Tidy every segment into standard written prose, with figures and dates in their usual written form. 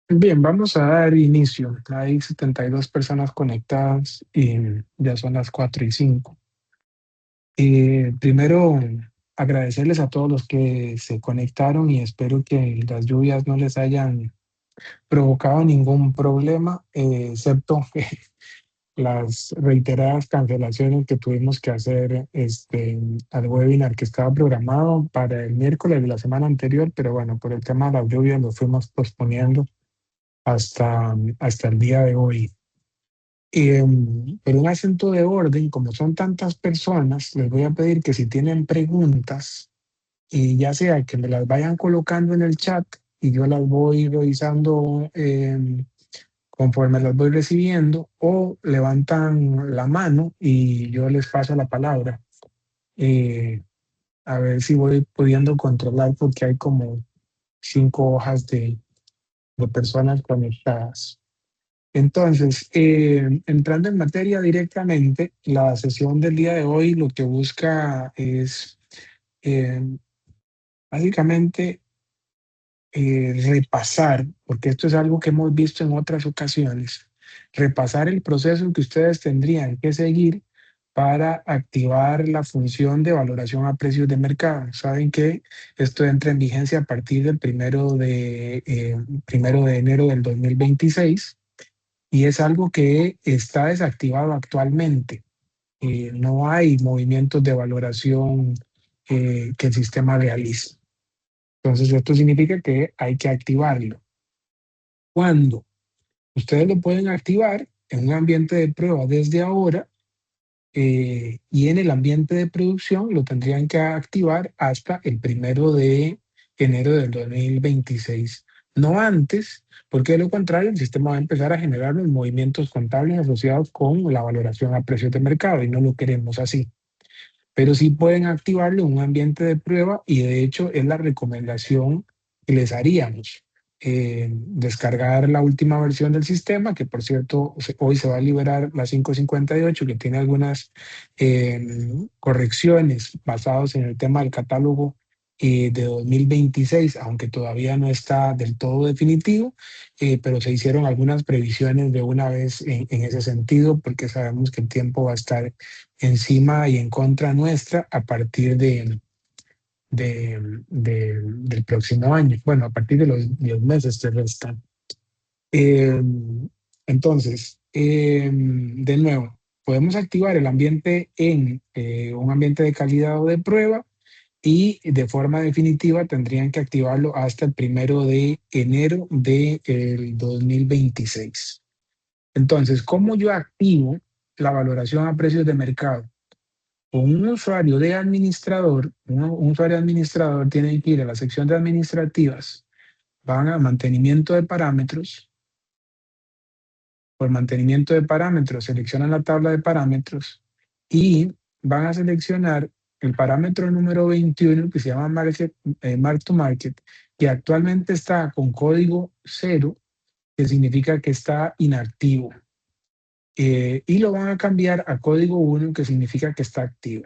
Bien, vamos a dar inicio. Hay 72 personas conectadas y ya son las 4:05. Primero, agradecerles a todos los que se conectaron y espero que las lluvias no les hayan provocado ningún problema, excepto las reiteradas cancelaciones que tuvimos que hacer al webinar que estaba programado para el miércoles de la semana anterior, pero bueno, por el tema de las lluvias lo fuimos posponiendo hasta el día de hoy. Pero un asunto de orden, como son tantas personas, les voy a pedir que si tienen preguntas, y ya sea que me las vayan colocando en el chat y yo las voy revisando conforme las voy recibiendo, o levantan la mano y yo les paso la palabra. eh, a ver si voy pudiendo controlar porque hay como 5 hojas de personas conectadas. Entonces, entrando en materia directamente, la sesión del día de hoy lo que busca es eh, básicamente repasar, porque esto es algo que hemos visto en otras ocasiones, repasar el proceso que ustedes tendrían que seguir para activar la función de valoración a precios de mercado. Saben que esto entra en vigencia a partir del primero de enero del 2026 y es algo que está desactivado actualmente. No hay movimientos de valoración que el sistema realiza. Entonces, esto significa que hay que activarlo. ¿Cuándo? Ustedes lo pueden activar en un ambiente de prueba desde ahora y en el ambiente de producción lo tendrían que activar hasta el 1 de enero del 2026. No antes, porque de lo contrario el sistema va a empezar a generar los movimientos contables asociados con la valoración a precios de mercado y no lo queremos así. Pero sí pueden activarlo en un ambiente de prueba y de hecho es la recomendación que les haríamos. Descargar la última versión del sistema, que por cierto hoy se va a liberar la 558, que tiene algunas correcciones basadas en el tema del catálogo de 2026, aunque todavía no está del todo definitivo, pero se hicieron algunas previsiones de una vez en ese sentido, porque sabemos que el tiempo va a estar encima y en contra nuestra a partir del próximo año. Bueno, a partir de los meses que restan. Eh, entonces, de nuevo, podemos activar el ambiente en un ambiente de calidad o de prueba y de forma definitiva tendrían que activarlo hasta el 1 de enero del 2026. Entonces, ¿cómo yo activo la valoración a precios de mercado? Con un usuario de administrador, un usuario administrador tiene que ir a la sección de administrativas, van a mantenimiento de parámetros, por mantenimiento de parámetros seleccionan la tabla de parámetros y van a seleccionar el parámetro número 21 que se llama Mark to Market, que actualmente está con código 0, que significa que está inactivo. Y lo van a cambiar a código 1, que significa que está activo.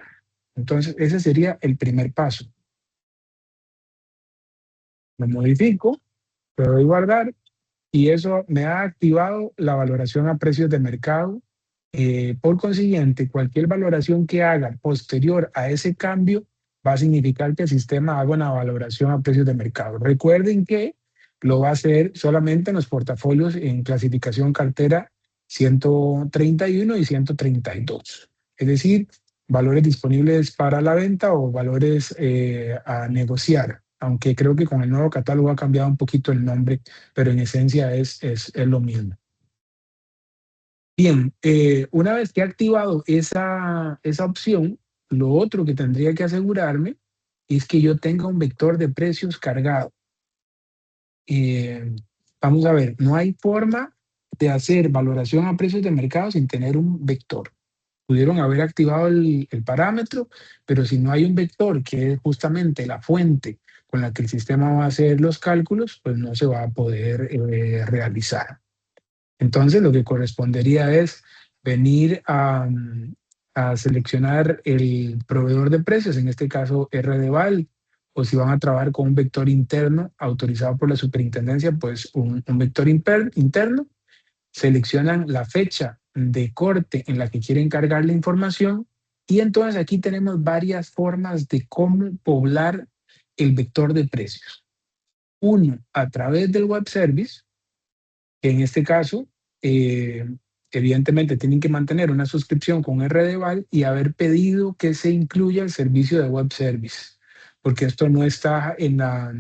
Entonces, ese sería el primer paso. Lo modifico, le doy guardar y eso me ha activado la valoración a precios de mercado. Por consiguiente, cualquier valoración que haga posterior a ese cambio va a significar que el sistema haga una valoración a precios de mercado. Recuerden que lo va a hacer solamente en los portafolios en clasificación cartera 131 y 132. Es decir, valores disponibles para la venta o valores a negociar, aunque creo que con el nuevo catálogo ha cambiado un poquito el nombre, pero en esencia es lo mismo. Bien, una vez que he activado esa opción, lo otro que tendría que asegurarme es que yo tenga un vector de precios cargado. Eh, Vamos a ver, no hay forma de hacer valoración a precios de mercado sin tener un vector. Pudieron haber activado el parámetro, pero si no hay un vector, que es justamente la fuente con la que el sistema va a hacer los cálculos, pues no se va a poder realizar. Entonces, lo que correspondería es venir a seleccionar el proveedor de precios, en este caso RDVAL, o si van a trabajar con un vector interno autorizado por la superintendencia, pues un vector interno, seleccionan la fecha de corte en la que quieren cargar la información y entonces aquí tenemos varias formas de cómo poblar el vector de precios. Uno, a través del web service, que en este caso, eh, evidentemente tienen que mantener una suscripción con RDVAL y haber pedido que se incluya el servicio de web service, porque esto no está en la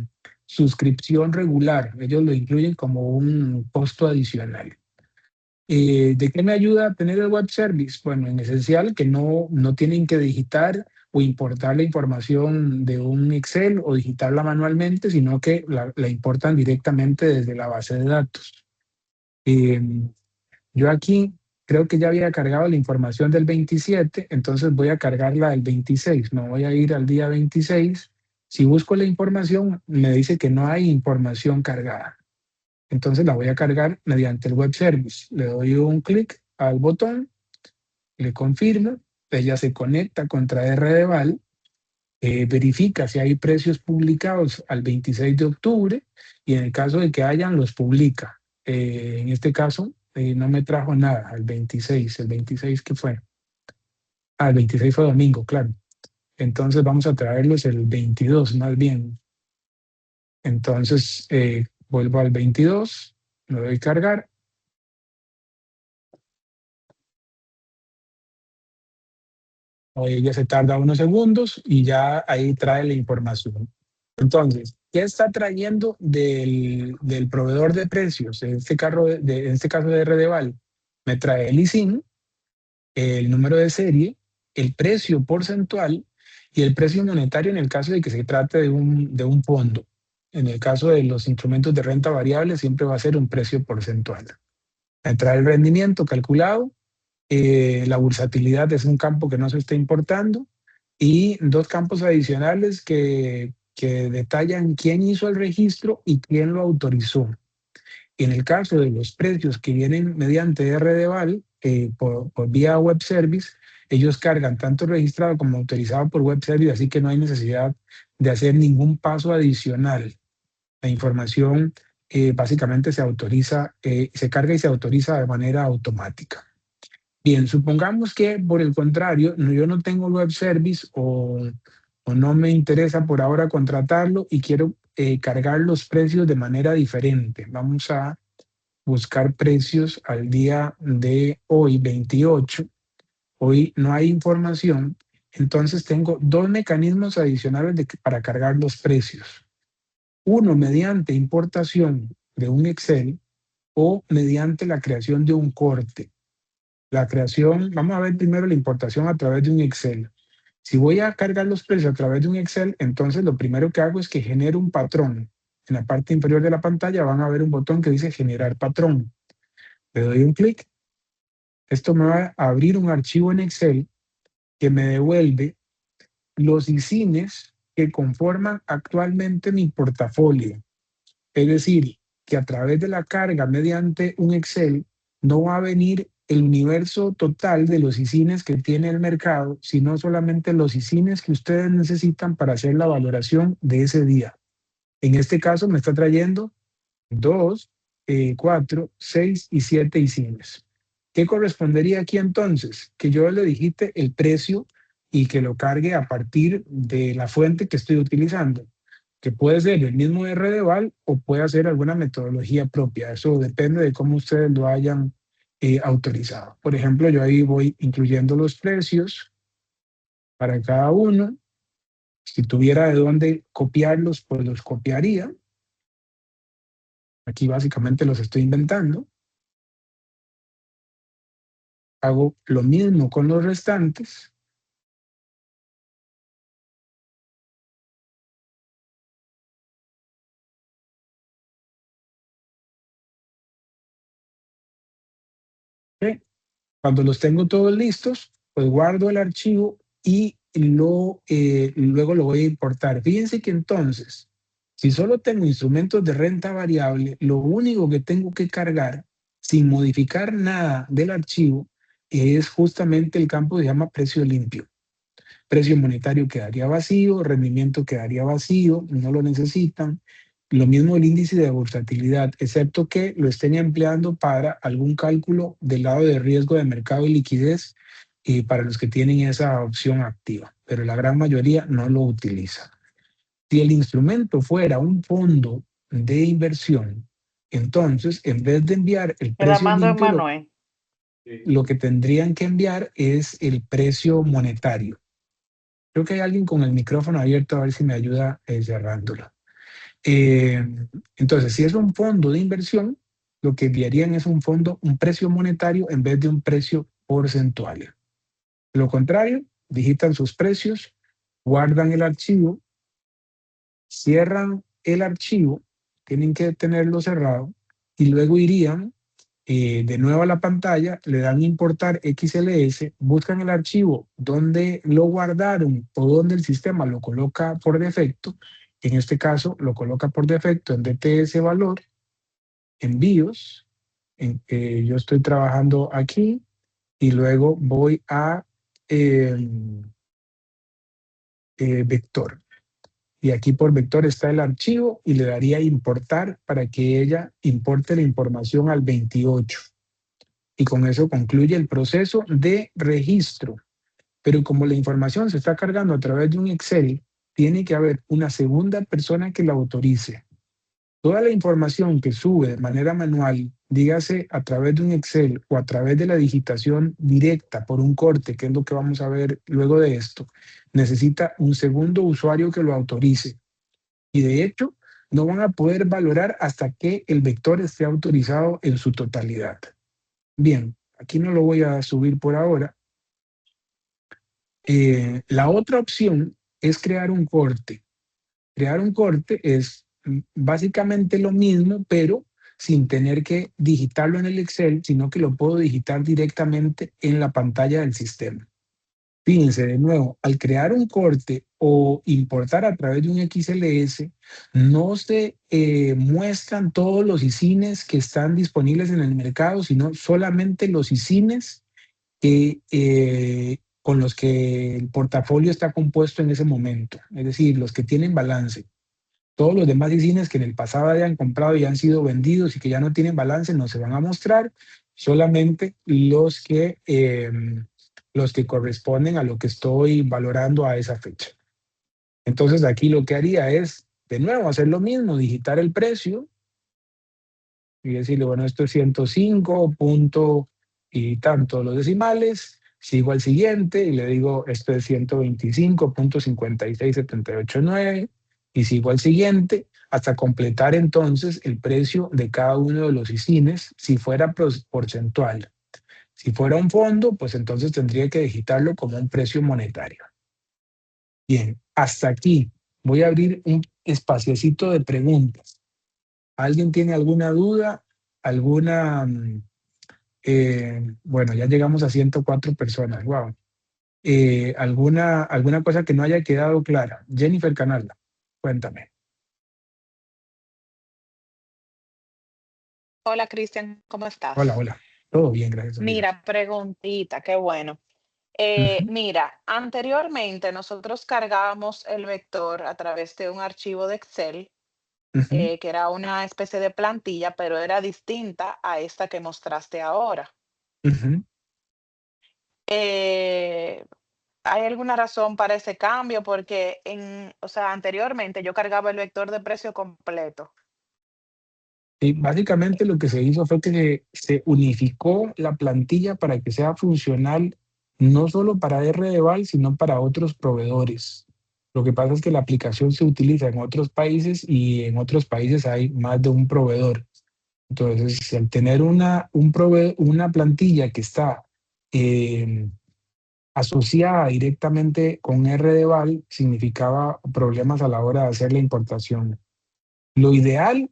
suscripción regular, ellos lo incluyen como un costo adicional. ¿De qué me ayuda a tener el web service? Bueno, en esencial que no tienen que digitar o importar la información de un Excel o digitarla manualmente, sino que la importan directamente desde la base de datos. Eh, yo aquí creo que ya había cargado la información del 27, entonces voy a cargarla del 26. Me voy a ir al día 26. Si busco la información, me dice que no hay información cargada. Entonces la voy a cargar mediante el web service. Le doy un clic al botón, le confirmo, ella se conecta contra RDVAL, verifica si hay precios publicados al 26 de octubre y en el caso de que hayan, los publica. En este caso, no me trajo nada al 26. ¿El 26 qué fue? Ah, el 26 fue domingo, claro. Entonces vamos a traerlos el 22 más bien. Entonces vuelvo al 22, le doy cargar. Ya se tarda unos segundos y ya ahí trae la información. Entonces, ¿qué está trayendo del proveedor de precios? En este caso de RDVAL, me trae el ISIN, el número de serie, el precio porcentual y el precio monetario en el caso de que se trate de un fondo. En el caso de los instrumentos de renta variable siempre va a ser un precio porcentual. Me trae el rendimiento calculado, la bursatilidad es un campo que no se está importando y dos campos adicionales que detallan quién hizo el registro y quién lo autorizó. En el caso de los precios que vienen mediante RDVAL por vía web service, ellos cargan tanto registrado como autorizado por web service, así que no hay necesidad de hacer ningún paso adicional. La información básicamente se autoriza, se carga y se autoriza de manera automática. Bien, supongamos que por el contrario, yo no tengo web service o no me interesa por ahora contratarlo y quiero cargar los precios de manera diferente. Vamos a buscar precios al día de hoy, 28. Hoy no hay información, entonces tengo dos mecanismos adicionales para cargar los precios. Uno mediante importación de un Excel o mediante la creación de un corte. La creación, vamos a ver primero la importación a través de un Excel. Si voy a cargar los precios a través de un Excel, entonces lo primero que hago es que genero un patrón. En la parte inferior de la pantalla van a ver un botón que dice generar patrón. Le doy un clic. Esto me va a abrir un archivo en Excel que me devuelve los ISINes que conforman actualmente mi portafolio. Es decir, que a través de la carga mediante un Excel no va a venir el universo total de los ISINes que tiene el mercado, sino solamente los ISINes que ustedes necesitan para hacer la valoración de ese día. En este caso me está trayendo 2, 4, 6 y 7 ISINes. ¿Qué correspondería aquí entonces? Que yo le digite el precio y que lo cargue a partir de la fuente que estoy utilizando, que puede ser el mismo RDVAL o puede ser alguna metodología propia. Eso depende de cómo ustedes lo hayan autorizado. Por ejemplo, yo ahí voy incluyendo los precios para cada uno. Si tuviera de dónde copiarlos, pues los copiaría. Aquí básicamente los estoy inventando. Hago lo mismo con los restantes. ¿Ok? Cuando los tengo todos listos, pues guardo el archivo y luego lo voy a importar. Fíjense que entonces, si solo tengo instrumentos de renta variable, lo único que tengo que cargar sin modificar nada del archivo es justamente el campo que se llama precio limpio. precio monetario quedaría vacío, rendimiento quedaría vacío, no lo necesitan. Lo mismo el índice de bursatilidad, excepto que lo estén empleando para algún cálculo del lado de riesgo de mercado y liquidez y para los que tienen esa opción activa, pero la gran mayoría no lo utiliza. Si el instrumento fuera un fondo de inversión, entonces en vez de enviar el Te la precio mando en limpio, Manuel. lo que tendrían que enviar es el precio monetario. Creo que hay alguien con el micrófono abierto, a ver si me ayuda cerrándolo. Eh, entonces, si es un fondo de inversión, lo que enviarían es un precio monetario en vez de un precio porcentual. De lo contrario, digitan sus precios, guardan el archivo, cierran el archivo, tienen que tenerlo cerrado y luego irían de nuevo a la pantalla, le dan importar XLS, buscan el archivo donde lo guardaron o donde el sistema lo coloca por defecto. En este caso, lo coloca por defecto en DTS valor, envíos. Yo estoy trabajando aquí y luego voy a eh, vector. Y aquí por vector está el archivo y le daría importar para que ella importe la información al 28. Y con eso concluye el proceso de registro. Pero como la información se está cargando a través de un Excel, tiene que haber una segunda persona que la autorice. Toda la información que sube de manera manual, dígase a través de un Excel o a través de la digitación directa por un corte, que es lo que vamos a ver luego de esto, necesita un segundo usuario que lo autorice. Y de hecho, no van a poder valorar hasta que el vector esté autorizado en su totalidad. Bien, aquí no lo voy a subir por ahora. La otra opción es crear un corte. Crear un corte es básicamente lo mismo, pero sin tener que digitarlo en el Excel, sino que lo puedo digitar directamente en la pantalla del sistema. Fíjense de nuevo, al crear un corte o importar a través de un XLS, no se muestran todos los ISINes que están disponibles en el mercado, sino solamente los ISINes con los que el portafolio está compuesto en ese momento, es decir, los que tienen balance. Todos los demás ISINes que en el pasado hayan comprado y han sido vendidos y que ya no tienen balance no se van a mostrar, solamente los que corresponden a lo que estoy valorando a esa fecha. Entonces aquí lo que haría es, de nuevo, hacer lo mismo, digitar el precio y decirle, bueno, esto es 105 punto y tanto los decimales, sigo al siguiente y le digo, esto es 125.5678.9 y sigo al siguiente hasta completar entonces el precio de cada uno de los ISINes si fuera porcentual. Si fuera un fondo, pues entonces tendría que digitarlo como un precio monetario. Bien, hasta aquí. Voy a abrir un espaciocito de preguntas. ¿Alguien tiene alguna duda? ¿Alguna? Bueno, ya llegamos a 104 personas. Wow. ¿Alguna cosa que no haya quedado clara? Jennifer Canalda, cuéntame. Hola Cristian, ¿cómo Hola, estás? hola. Todo bien, gracias a Dios. Mira, preguntita, qué bueno. Ujú, Mira, anteriormente nosotros cargábamos el vector a través de un archivo de Excel, ujú, que era una especie de plantilla, pero era distinta a esta que mostraste ahora. ujú. Eh, ¿Hay alguna razón para ese cambio? Porque o sea, anteriormente yo cargaba el vector de precio completo. Y básicamente lo que se hizo fue que se unificó la plantilla para que sea funcional no solo para RDeval, sino para otros proveedores. Lo que pasa es que la aplicación se utiliza en otros países y en otros países hay más de un proveedor. Entonces, al tener una plantilla que está eh, asociada directamente con RDeval, significaba problemas a la hora de hacer la importación. Lo ideal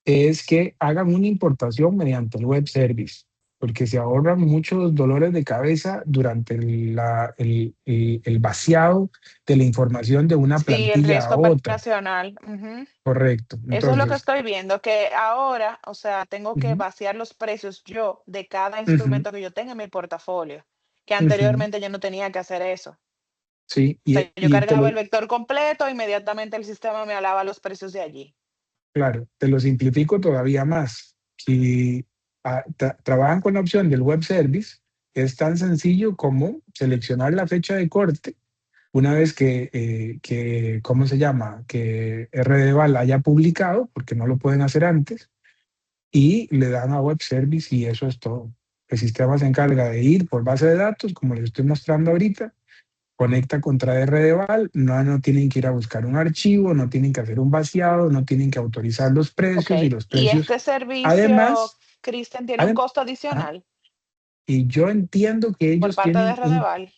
es que hagan una importación mediante el web service, porque se ahorran muchos dolores de cabeza durante el vaciado de la información de una Sí, el plantilla a riesgo otra. operacional. Ujú. Correcto. Eso es lo que Entonces, estoy viendo, que ahora, o sea, tengo que ujú, vaciar los precios yo de cada ujú, instrumento que yo tenga en mi portafolio, que ujú. anteriormente yo no tenía que hacer eso. Sí, O sea, yo y te cargaba lo, el vector completo, inmediatamente el sistema me alaba los precios de allí. claro, te lo simplifico todavía más. Si trabajan con la opción del web service, es tan sencillo como seleccionar la fecha de corte una vez que ¿cómo se llama? Que RDVAL haya publicado, porque no lo pueden hacer antes, y le dan a web service y eso es todo. El sistema se encarga de ir por base de datos, como les estoy mostrando ahorita, conecta contra RDVAL, no tienen que ir a buscar un archivo, no tienen que hacer un vaciado, no tienen que autorizar los Ok. precios y los ¿Y precios. este servicio, Además, Cristian, tiene un adem- costo ajá, adicional y por parte de Redeval?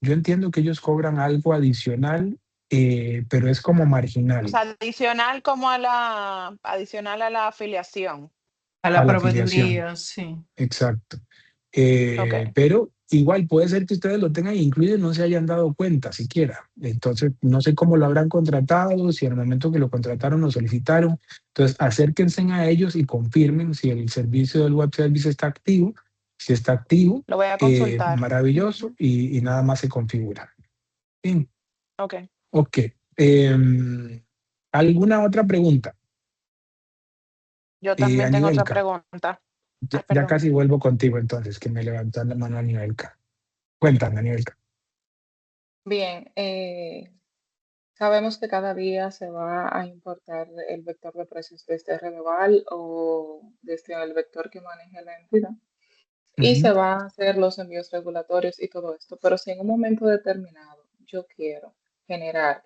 yo entiendo que ellos cobran algo adicional, pero es como O marginal sea, adicional a la afiliación. A a la la afiliación. proveeduría, sí. Exacto. Ok. Pero igual puede ser que ustedes lo tengan incluido y no se hayan dado cuenta siquiera. Entonces, no sé cómo lo habrán contratado, si en el momento que lo contrataron lo solicitaron. Entonces, acérquense a ellos y confirmen si el servicio del web service está activo. Si está activo, Lo voy a consultar. maravilloso Ujú. y nada más se configura. Bien, Ok. ok. ¿Alguna otra pregunta? Yo también tengo otra Anivelka, pregunta. ya, Ay, ya perdón. casi vuelvo contigo entonces, que me levantó la mano Anivelka. Cuéntame, Anivelka. Bien, sabemos que cada día se va a importar el vector de precios desde Redeval o desde el vector que maneje la entidad y Ujú. se van a hacer los envíos regulatorios y todo esto. Pero si en un momento determinado yo quiero generar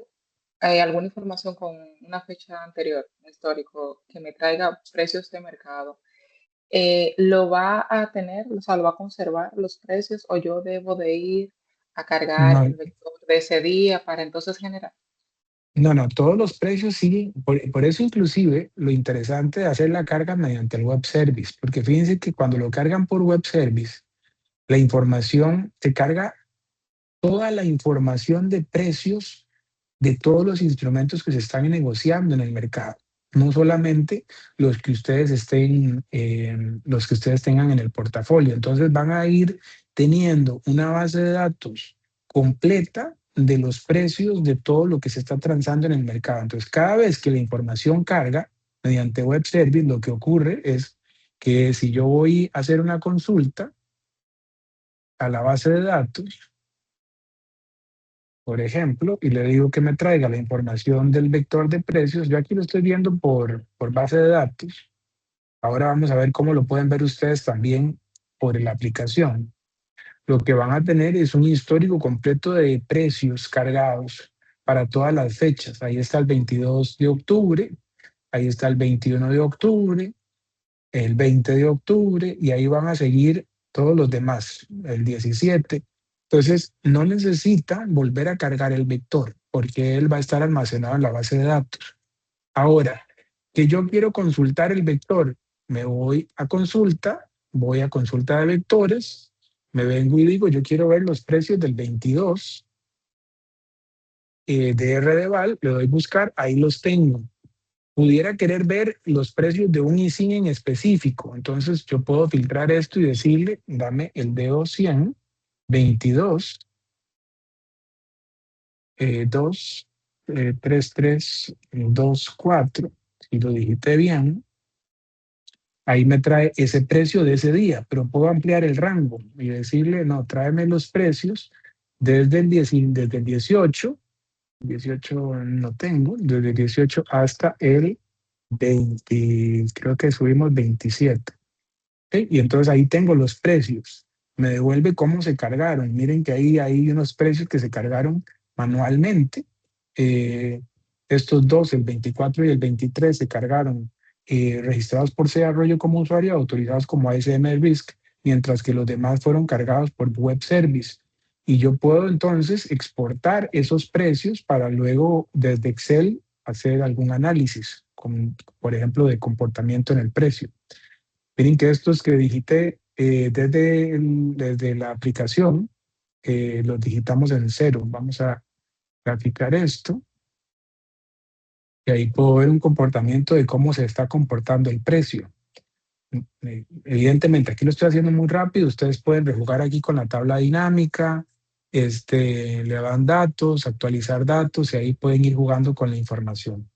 alguna información con una fecha anterior, un histórico, que me traiga precios de mercado, ¿lo va a tener, o sea, lo va a conservar los precios o yo debo de ir a cargar No, el vector de ese día para entonces generar? no, todos los precios siguen. Por eso inclusive lo interesante de hacer la carga mediante el web service, porque fíjense que cuando lo cargan por web service, la información se carga toda la información de precios de todos los instrumentos que se están negociando en el mercado, no solamente los que ustedes tengan en el portafolio. Entonces van a ir teniendo una base de datos completa de los precios de todo lo que se está transando en el mercado. Entonces, cada vez que la información carga mediante web service, lo que ocurre es que si yo voy a hacer una consulta a la base de datos, por ejemplo, y le digo que me traiga la información del vector de precios. Yo aquí lo estoy viendo por base de datos. Ahora vamos a ver cómo lo pueden ver ustedes también por la aplicación. Lo que van a tener es un histórico completo de precios cargados para todas las fechas. Ahí está el 22 de octubre, ahí está el 21 de octubre, el 20 de octubre y ahí van a seguir todos los demás, el 17. Entonces, no necesita volver a cargar el vector porque él va a estar almacenado en la base de datos. Ahora, que yo quiero consultar el vector, me voy a consulta de vectores, me vengo y digo, yo quiero ver los precios del 22 de RDVAL, le doy buscar, ahí los tengo. Pudiera querer ver los precios de un ISIN en específico. Entonces yo puedo filtrar esto y decirle, dame el DO 100, 22, 2, 3, 3, 2, 4. Si lo digité bien, ahí me trae ese precio de ese día, pero puedo ampliar el rango y decirle, no, tráeme los precios desde el 18, 18 no tengo, desde el 18 hasta el 20, creo que subimos 27. ¿Ok? Y entonces ahí tengo los precios. Me devuelve cómo se cargaron. Miren que ahí hay unos precios que se cargaron manualmente. Eh, Estos dos, el 24 y el 23, se cargaron registrados por C Arroyo como usuario, autorizados como ASM Risk, mientras que los demás fueron cargados por Web Service. Y yo puedo entonces exportar esos precios para luego desde Excel hacer algún análisis, por ejemplo, de comportamiento en el precio. Miren que estos que digité desde la aplicación, los digitamos en cero. Vamos a graficar esto y ahí puedo ver un comportamiento de cómo se está comportando el precio. Evidentemente, aquí lo estoy haciendo muy rápido. Ustedes pueden rejugar aquí con la tabla dinámica, le dan datos, actualizar datos y ahí pueden ir jugando con la información.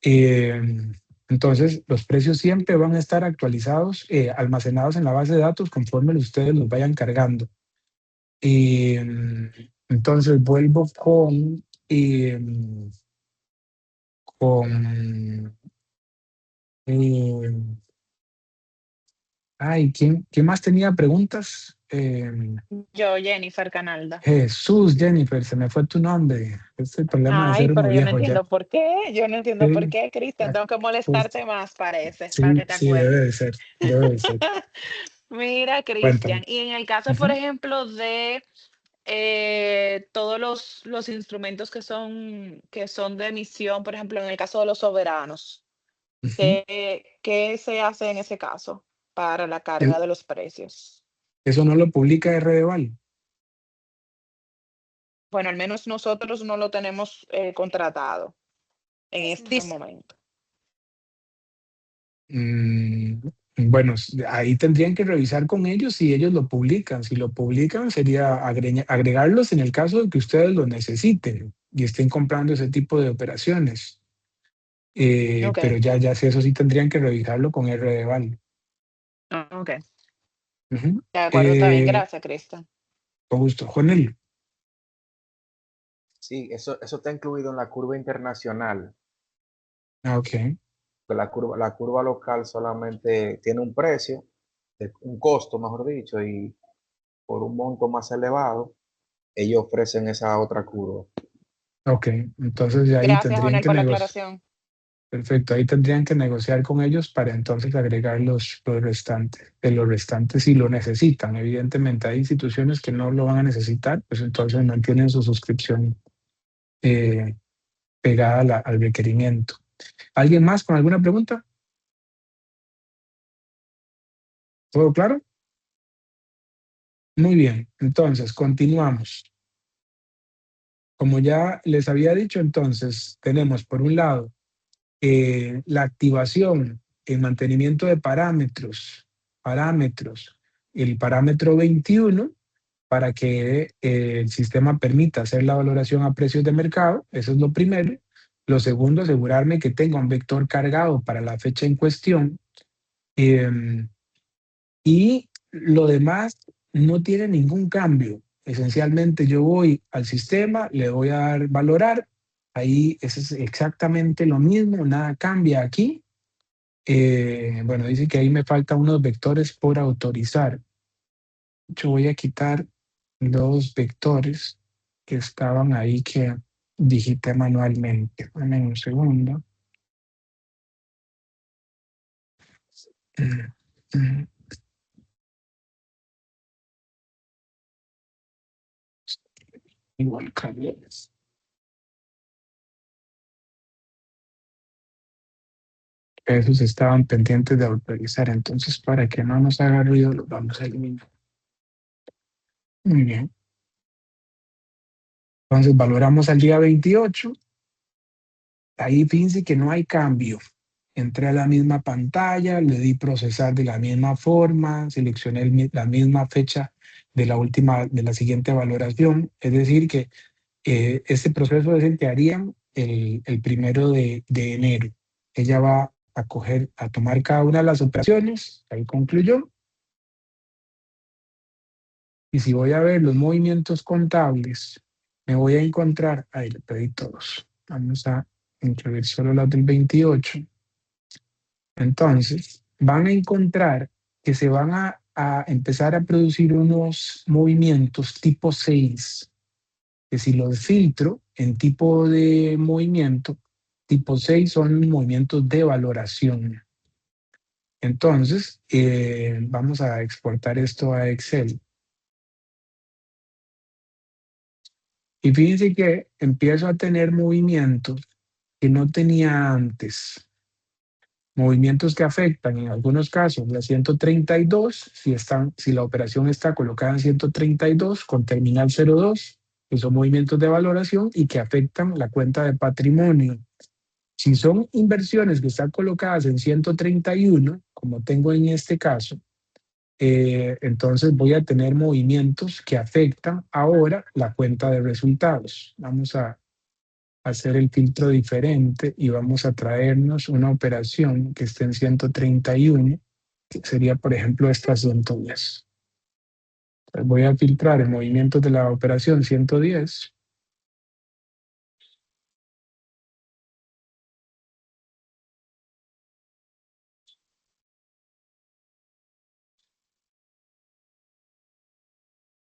Eh, entonces, los precios siempre van a estar actualizados, almacenados en la base de datos conforme ustedes los vayan cargando. Entonces, vuelvo con eh, ay, ¿quién más tenía preguntas? Yo, Jennifer Canalda. Jesús, Jennifer, se me fue tu nombre. Es el problema de Ay, ser uno pero yo no viejo ya. entiendo por qué. Yo no entiendo por Sí, qué, Cristian. Tengo que pues, molestarte más, parece, para sí, que te sí, debe acuerdes. de ser, debe de ser. Mira, Cuéntame. Cristian, y en el caso, por Ujú, ejemplo, de todos los instrumentos que son de emisión, por ejemplo, en el caso de los soberanos, ujú. ¿qué se hace en ese caso para la carga El- de los precios? Eso no lo publica RDeval. Bueno, al menos nosotros no lo tenemos contratado en este momento. Mm, bueno, ahí tendrían que revisar con ellos si ellos lo publican. Si lo publican, sería agregarlos en el caso de que ustedes lo necesiten y estén comprando ese tipo de operaciones. Ok, Pero ya sí, eso sí tendrían que revisarlo con RDeval. ok. Ujú. De acuerdo, está bien. Gracias, Cristian. Con gusto. Jonel. Sí, eso está incluido en la curva internacional. Ok, Que la curva local solamente tiene un precio, un costo, mejor dicho, y por un monto más elevado, ellos ofrecen esa otra curva. ok. Entonces de ahí Gracias, tendrían Jonel, que por la negociar. aclaración. Perfecto, ahí tendrían que negociar con ellos para entonces agregar los restantes. De los restantes, si lo necesitan. Evidentemente, hay instituciones que no lo van a necesitar, pues entonces mantienen su suscripción eh, pegada al requerimiento. ¿Alguien más con alguna pregunta? ¿Todo claro? Muy bien, entonces continuamos. Como ya les había dicho, entonces tenemos por un lado la activación, el mantenimiento de parámetros, el parámetro 21 para que el sistema permita hacer la valoración a precios de mercado, eso es lo primero. Lo segundo, asegurarme que tenga un vector cargado para la fecha en cuestión. eh, y lo demás no tiene ningún cambio. Esencialmente yo voy al sistema, le voy a dar valorar, ahí es exactamente lo mismo, nada cambia aquí. Bueno, dice que ahí me faltan unos vectores por autorizar. Yo voy a quitar los vectores que estaban ahí que digité manualmente. Dame un segundo. Mm, mm, Igual cambios. Esos estaban pendientes de autorizar, entonces para que no nos haga ruido los vamos a eliminar. Muy bien. Entonces valoramos al día 28. Ahí fíjense que no hay cambio. Entré a la misma pantalla, le di procesar de la misma forma, seleccioné la misma fecha de la siguiente valoración. Es decir, que este proceso es el que harían el 1 de enero. Ella va a tomar cada una de las operaciones, ahí concluyó. Y si voy a ver los movimientos contables, me voy a encontrar, ahí le pedí todos. Vamos a incluir solo las del 28. Entonces, van a encontrar que se van a empezar a producir unos movimientos tipo 6, que si los filtro en tipo de movimiento, tipo 6 son movimientos de valoración. Entonces, vamos a exportar esto a Excel. Y fíjense que empiezo a tener movimientos que no tenía antes. Movimientos que afectan en algunos casos la 132, si la operación está colocada en 132 con terminal 02, que son movimientos de valoración y que afectan la cuenta de patrimonio. Si son inversiones que están colocadas en 131, como tengo en este caso, entonces voy a tener movimientos que afectan ahora la cuenta de resultados. Vamos a hacer el filtro diferente y vamos a traernos una operación que esté en 131, que sería, por ejemplo, esta 110. Entonces voy a filtrar el movimiento de la operación 110.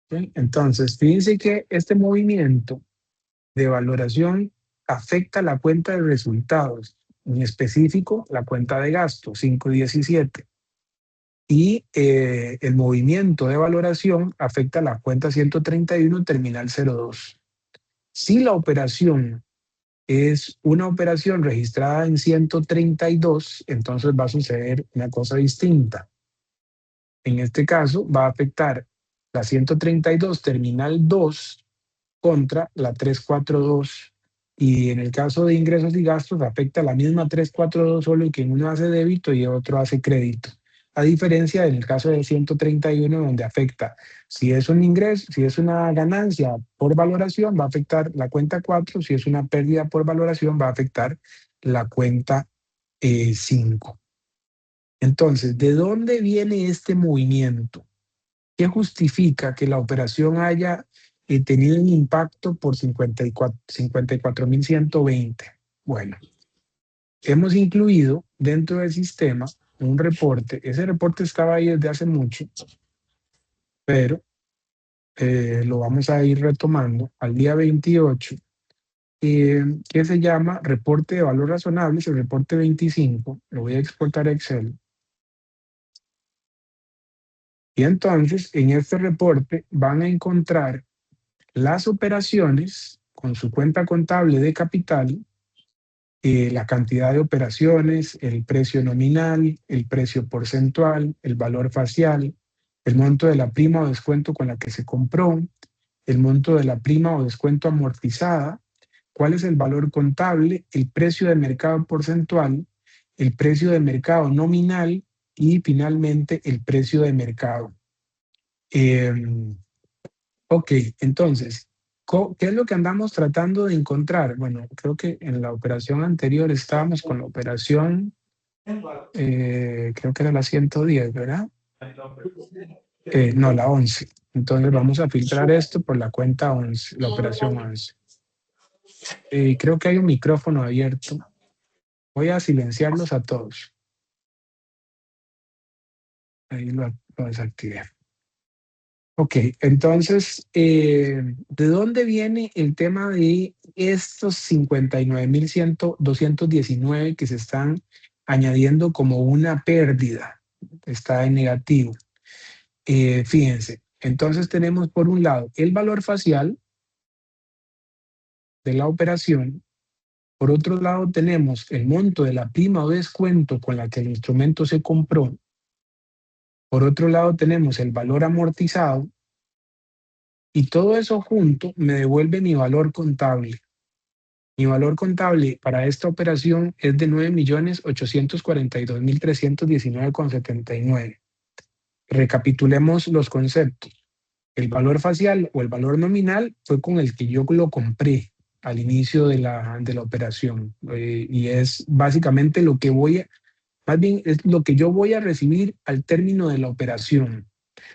¿Sí? Entonces, fíjense que este movimiento de valoración afecta la cuenta de resultados, en específico la cuenta de gasto 517. Y el movimiento de valoración afecta la cuenta 131 terminal 02. Si la operación es una operación registrada en 132, entonces va a suceder una cosa distinta. En este caso va a afectar la 132 terminal 2 contra la 342. Y en el caso de ingresos y gastos afecta la misma 342, solo que uno hace débito y otro hace crédito. A diferencia del caso de 131, donde afecta, si es un ingreso, si es una ganancia por valoración, va a afectar la cuenta 4, si es una pérdida por valoración, va a afectar la cuenta 5. Entonces, ¿de dónde viene este movimiento? ¿Qué justifica que la operación haya tenido un impacto por 54.120? Bueno, hemos incluido dentro del sistema un reporte. Ese reporte estaba ahí desde hace mucho, pero lo vamos a ir retomando al día 28, que se llama reporte de valor razonable, es el reporte 25. Lo voy a exportar a Excel. Y entonces, en este reporte van a encontrar las operaciones con su cuenta contable de capital, la cantidad de operaciones, el precio nominal, el precio porcentual, el valor facial, el monto de la prima o descuento con la que se compró, el monto de la prima o descuento amortizada, cuál es el valor contable, el precio de mercado porcentual, el precio de mercado nominal y finalmente el precio de mercado. Ok, entonces, ¿qué es lo que andamos tratando de encontrar? Bueno, creo que en la operación anterior estábamos con la operación, creo que era la 110, ¿verdad? No, la 11. Entonces vamos a filtrar esto por la cuenta 11, la operación 11. Creo que hay un micrófono abierto. Voy a silenciarlos a todos. Ahí lo desactivé. Ok, entonces, ¿de dónde viene el tema de estos 59.219 que se están añadiendo como una pérdida? Está en negativo. Fíjense, entonces tenemos por un lado el valor facial de la operación. Por otro lado tenemos el monto de la prima o descuento con la que el instrumento se compró. Por otro lado tenemos el valor amortizado. Y todo eso junto me devuelve mi valor contable. Mi valor contable para esta operación es de 9.842.319,79. Recapitulemos los conceptos. El valor facial o el valor nominal fue con el que yo lo compré al inicio de la operación. Y es básicamente lo que más bien es lo que yo voy a recibir al término de la operación.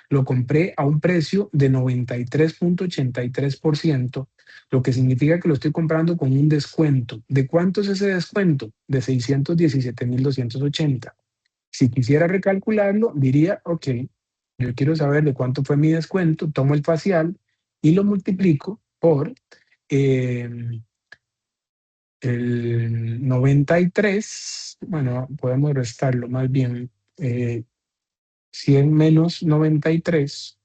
Lo compré a un precio de 93.83%, lo que significa que lo estoy comprando con un descuento. ¿De cuánto es ese descuento? De 617.280. Si quisiera recalcularlo, diría, ok, yo quiero saber de cuánto fue mi descuento, tomo el facial y lo multiplico por el 93, bueno, podemos restarlo más bien, 100 menos 93,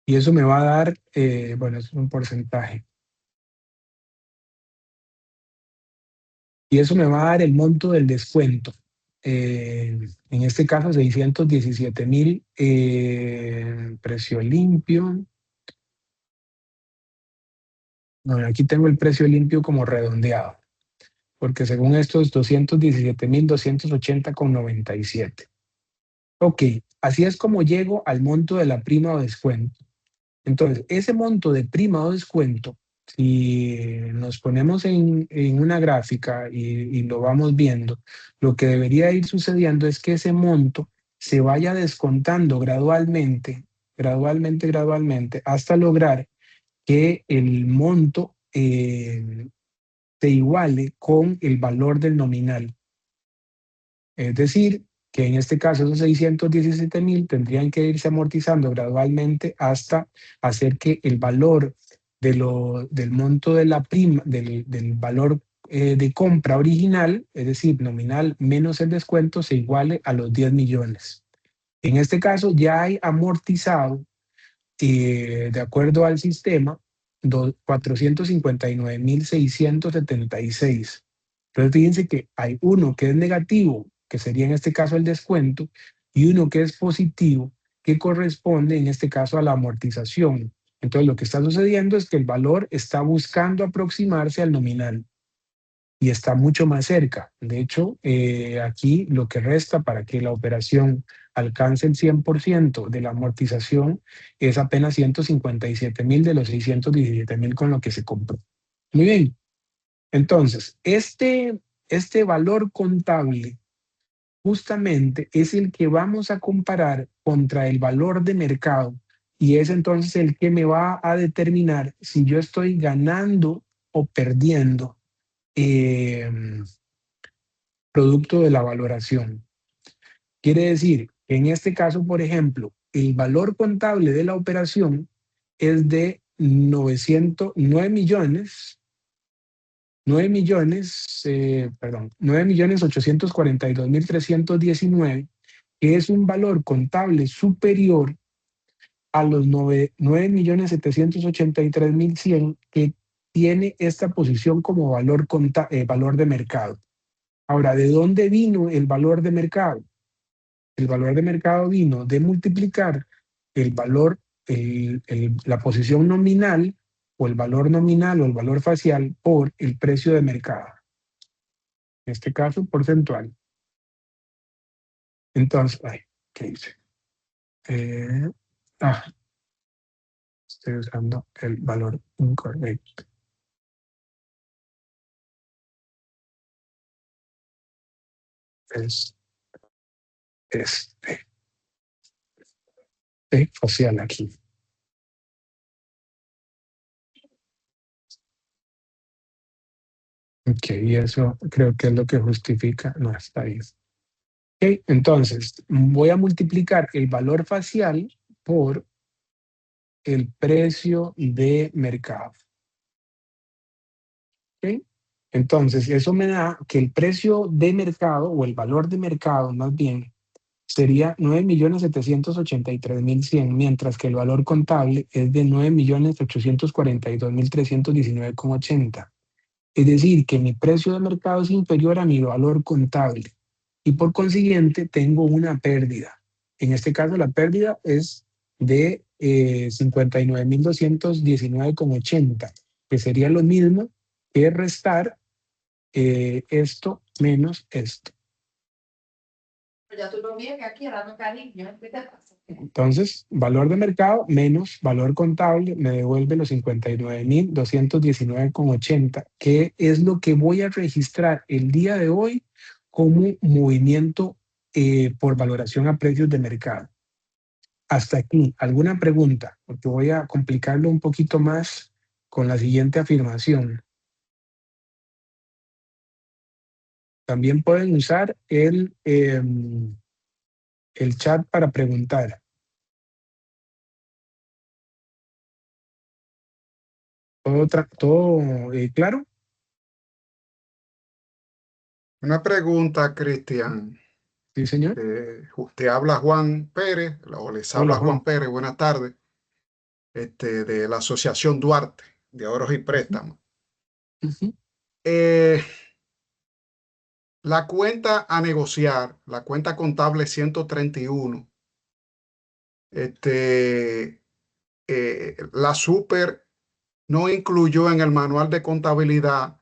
y eso me va a dar, bueno, es un porcentaje. Y eso me va a dar el monto del descuento. En este caso, 617.000, precio limpio. No, aquí tengo el precio limpio como redondeado, porque según esto es 217.280,97. Ok, así es como llego al monto de la prima o descuento. Entonces, ese monto de prima o descuento, si nos ponemos en una gráfica y lo vamos viendo, lo que debería ir sucediendo es que ese monto se vaya descontando gradualmente, hasta lograr que el monto se iguale con el valor del nominal. Es decir, que en este caso esos 617.000 tendrían que irse amortizando gradualmente hasta hacer que el valor del monto de la prima, del valor de compra original, es decir, nominal menos el descuento, se iguale a los 10 millones. En este caso ya hay amortizado, de acuerdo al sistema, 459.676. Entonces fíjense que hay uno que es negativo, que sería en este caso el descuento, y uno que es positivo, que corresponde en este caso a la amortización. Entonces lo que está sucediendo es que el valor está buscando aproximarse al nominal y está mucho más cerca. De hecho, aquí lo que resta para que la operación alcance el 100% de la amortización es apenas 157.000 de los 617.000 con lo que se compró. Muy bien. Entonces, este valor contable justamente es el que vamos a comparar contra el valor de mercado y es entonces el que me va a determinar si yo estoy ganando o perdiendo producto de la valoración. Quiere decir que en este caso, por ejemplo, el valor contable de la operación es de 9.842.319, que es un valor contable superior a los 9.783.100 que tiene esta posición como valor de mercado. Ahora, ¿de dónde vino el valor de mercado? El valor de mercado vino de multiplicar el valor, la posición nominal o el valor nominal o el valor facial por el precio de mercado. En este caso, porcentual. Entonces, ¿qué hice? Estoy usando el valor incorrecto. Es facial aquí. Ok, y eso creo que es lo que justifica. No, está bien. Ok, entonces voy a multiplicar el valor facial por el precio de mercado. ¿Ok? Entonces, eso me da que el precio de mercado o el valor de mercado más bien sería 9.783.100, mientras que el valor contable es de 9.842.319,80. Es decir, que mi precio de mercado es inferior a mi valor contable y por consiguiente tengo una pérdida. En este caso la pérdida es de 59.219,80, que sería lo mismo que restar esto menos esto. Entonces, valor de mercado menos valor contable me devuelve los 59.219,80, que es lo que voy a registrar el día de hoy como movimiento por valoración a precios de mercado. Hasta aquí, ¿alguna pregunta? Porque voy a complicarlo un poquito más con la siguiente afirmación. También pueden usar el chat para preguntar. ¿Todo claro? Una pregunta, Cristian. Sí, señor. Te habla Juan Pérez, o les habla Hola, Juan Pérez, buenas tardes, de la Asociación Duarte de Ahorros y Préstamos. La cuenta a negociar, la cuenta contable 131, la super no incluyó en el manual de contabilidad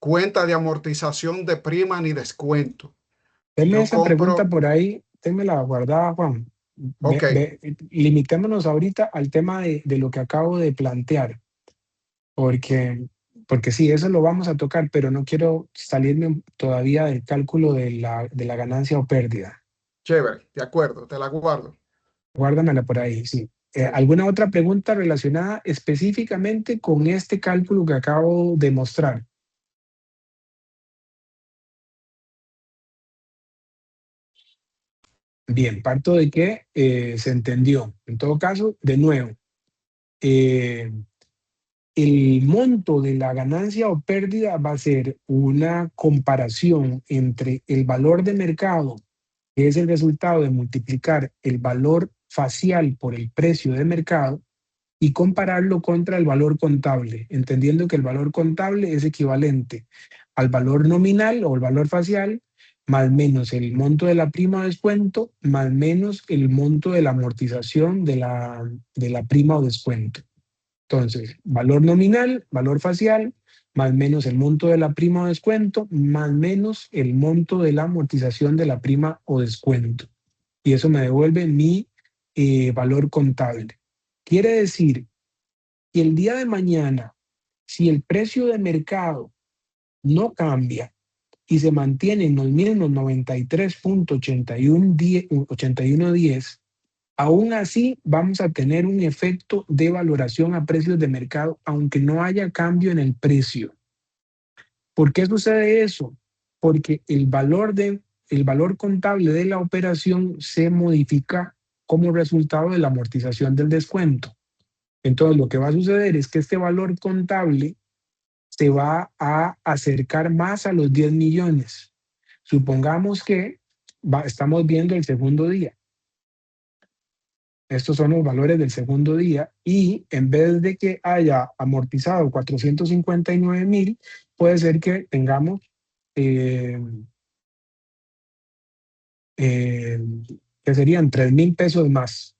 cuenta de amortización de prima ni descuento. Denme Yo esa compro- pregunta por ahí ténmela guardada, Juan. Ok, Limitémonos ahorita al tema de lo que acabo de plantear, porque, porque sí, eso lo vamos a tocar, pero no quiero salirme todavía del cálculo de la ganancia o pérdida. chévere, de acuerdo, te la guardo. Guárdamela por ahí, sí. Sí. ¿Alguna otra pregunta relacionada específicamente con este cálculo que acabo de mostrar? Bien, parto de que se entendió. En todo caso, de nuevo, eh, el monto de la ganancia o pérdida va a ser una comparación entre el valor de mercado, que es el resultado de multiplicar el valor facial por el precio de mercado, y compararlo contra el valor contable, entendiendo que el valor contable es equivalente al valor nominal o el valor facial, más menos el monto de la prima o descuento, más menos el monto de la amortización de la prima o descuento. Entonces, valor nominal, valor facial, más menos el monto de la prima o descuento, más menos el monto de la amortización de la prima o descuento. Y eso me devuelve mi valor contable. Quiere decir que el día de mañana, si el precio de mercado no cambia y se mantiene en los mismos 93.8110, aún así vamos a tener un efecto de valoración a precios de mercado, aunque no haya cambio en el precio. ¿Por qué sucede eso? Porque el valor contable de la operación se modifica como resultado de la amortización del descuento. Entonces, lo que va a suceder es que este valor contable se va a acercar más a los 10 millones. Supongamos que estamos viendo el segundo día. Estos son los valores del segundo día y en vez de que haya amortizado 459,000, puede ser que tengamos que serían 3,000 pesos más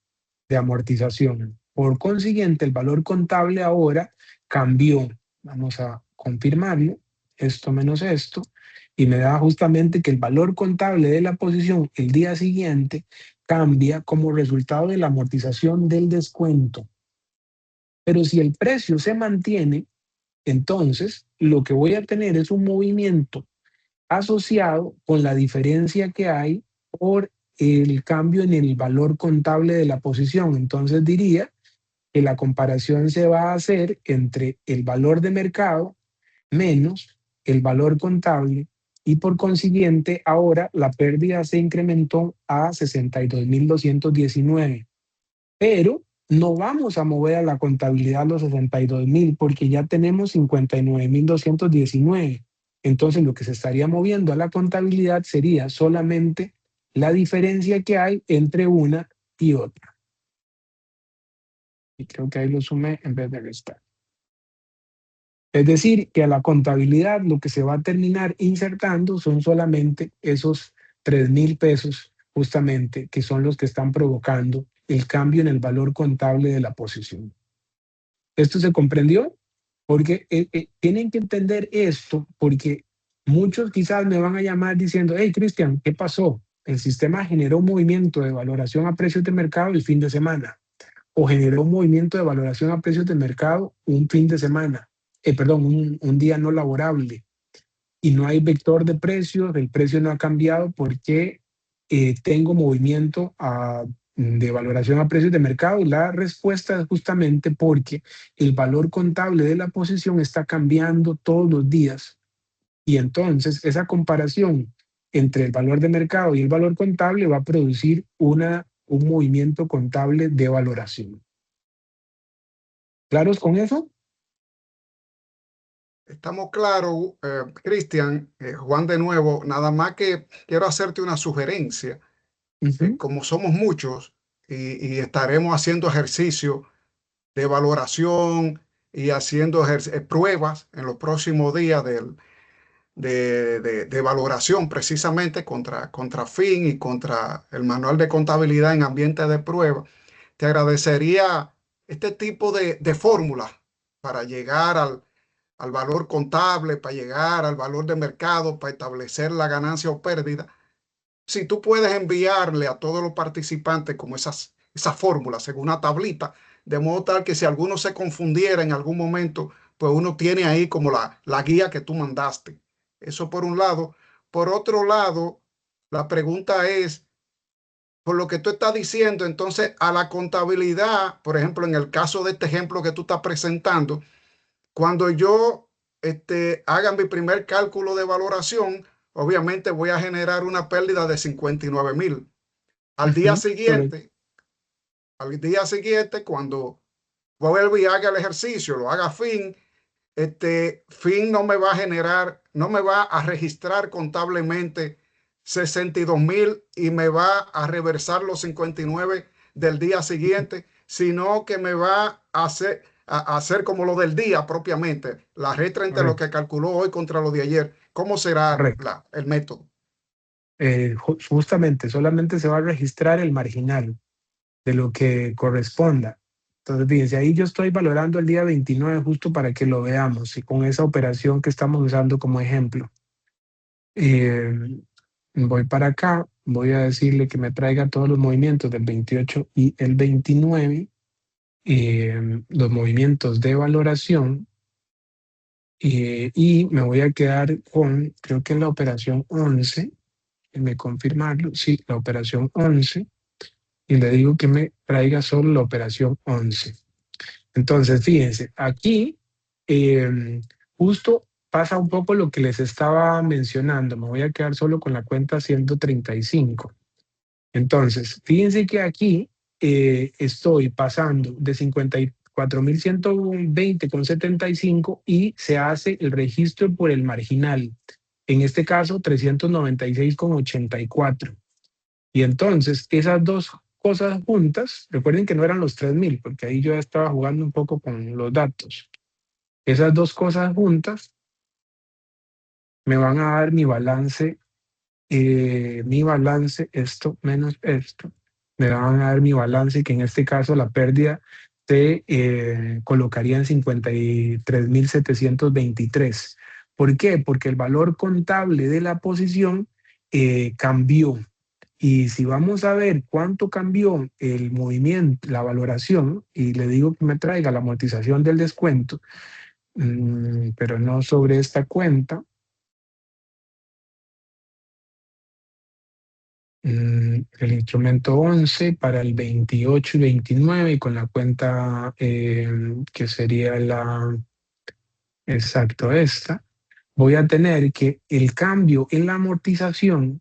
de amortización. Por consiguiente, el valor contable ahora cambió. Vamos a confirmarlo, esto menos esto, y me da justamente que el valor contable de la posición el día siguiente cambia como resultado de la amortización del descuento. Pero si el precio se mantiene, entonces lo que voy a tener es un movimiento asociado con la diferencia que hay por el cambio en el valor contable de la posición. Entonces diría que la comparación se va a hacer entre el valor de mercado menos el valor contable y por consiguiente ahora la pérdida se incrementó a 62,219. Pero no vamos a mover a la contabilidad los 62,000 porque ya tenemos 59,219. Entonces lo que se estaría moviendo a la contabilidad sería solamente la diferencia que hay entre una y otra. Y creo que ahí lo sumé en vez de restar. Es decir, que a la contabilidad lo que se va a terminar insertando son solamente esos 3,000 pesos justamente, que son los que están provocando el cambio en el valor contable de la posición. ¿Esto se comprendió? Porque tienen que entender esto, porque muchos quizás me van a llamar diciendo, hey, Cristian, ¿qué pasó? El sistema generó un movimiento de valoración a precios de mercado el fin de semana, o generó un movimiento de valoración a precios de mercado un fin de semana, un día no laborable, y no hay vector de precios, el precio no ha cambiado porque tengo movimiento de valoración a precios de mercado. La respuesta es justamente porque el valor contable de la posición está cambiando todos los días y entonces esa comparación entre el valor de mercado y el valor contable va a producir un movimiento contable de valoración. ¿Claros con eso? Estamos claros, Cristian, Juan de nuevo, nada más que quiero hacerte una sugerencia. Como somos muchos y estaremos haciendo ejercicio de valoración y haciendo pruebas en los próximos días de valoración precisamente contra FIN y contra el manual de contabilidad en ambiente de prueba, te agradecería este tipo de fórmulas para llegar al valor contable, para llegar al valor de mercado, para establecer la ganancia o pérdida. si tú puedes enviarle a todos los participantes como esas fórmulas según una tablita, de modo tal que si alguno se confundiera en algún momento, pues uno tiene ahí como la guía que tú mandaste. Eso por un lado. Por otro lado, la pregunta es, por lo que tú estás diciendo, entonces a la contabilidad, por ejemplo, en el caso de este ejemplo que tú estás presentando, cuando yo haga mi primer cálculo de valoración, obviamente voy a generar una pérdida de 59,000. Al día Correcto. siguiente, cuando vuelva y haga el ejercicio, lo haga fin, fin no me va a generar, no me va a registrar contablemente 62,000 y me va a reversar los 59 del día siguiente, sino que me va a hacer como lo del día propiamente, la resta entre lo Correcto. que calculó hoy contra lo de ayer. ¿Cómo será Correcto. el método? Justamente, solamente se va a registrar el marginal de lo que corresponda. Entonces, fíjense, ahí yo estoy valorando el día 29 justo para que lo veamos y con esa operación que estamos usando como ejemplo. Voy para acá, voy a decirle que me traiga todos los movimientos del 28 y el 29, los movimientos de valoración, y me voy a quedar con, creo que en la operación 11, me confirmarlo, sí, la operación 11, y le digo que me traiga solo la operación 11. Entonces, fíjense, aquí justo pasa un poco lo que les estaba mencionando. Me voy a quedar solo con la cuenta 135. Entonces, fíjense que aquí estoy pasando de 54,120,75 y se hace el registro por el marginal. En este caso, 396,84. Y entonces, esas dos cosas juntas, recuerden que no eran los 3,000, porque ahí yo ya estaba jugando un poco con los datos. Esas dos cosas juntas me van a dar mi balance, esto menos esto, me van a dar mi balance, que en este caso la pérdida se colocaría en 53,723. ¿Por qué? Porque el valor contable de la posición cambió. Y si vamos a ver cuánto cambió el movimiento, la valoración, y le digo que me traiga la amortización del descuento, pero no sobre esta cuenta, el instrumento 11 para el 28 y 29 y con la cuenta que sería exacto esta, voy a tener que el cambio en la amortización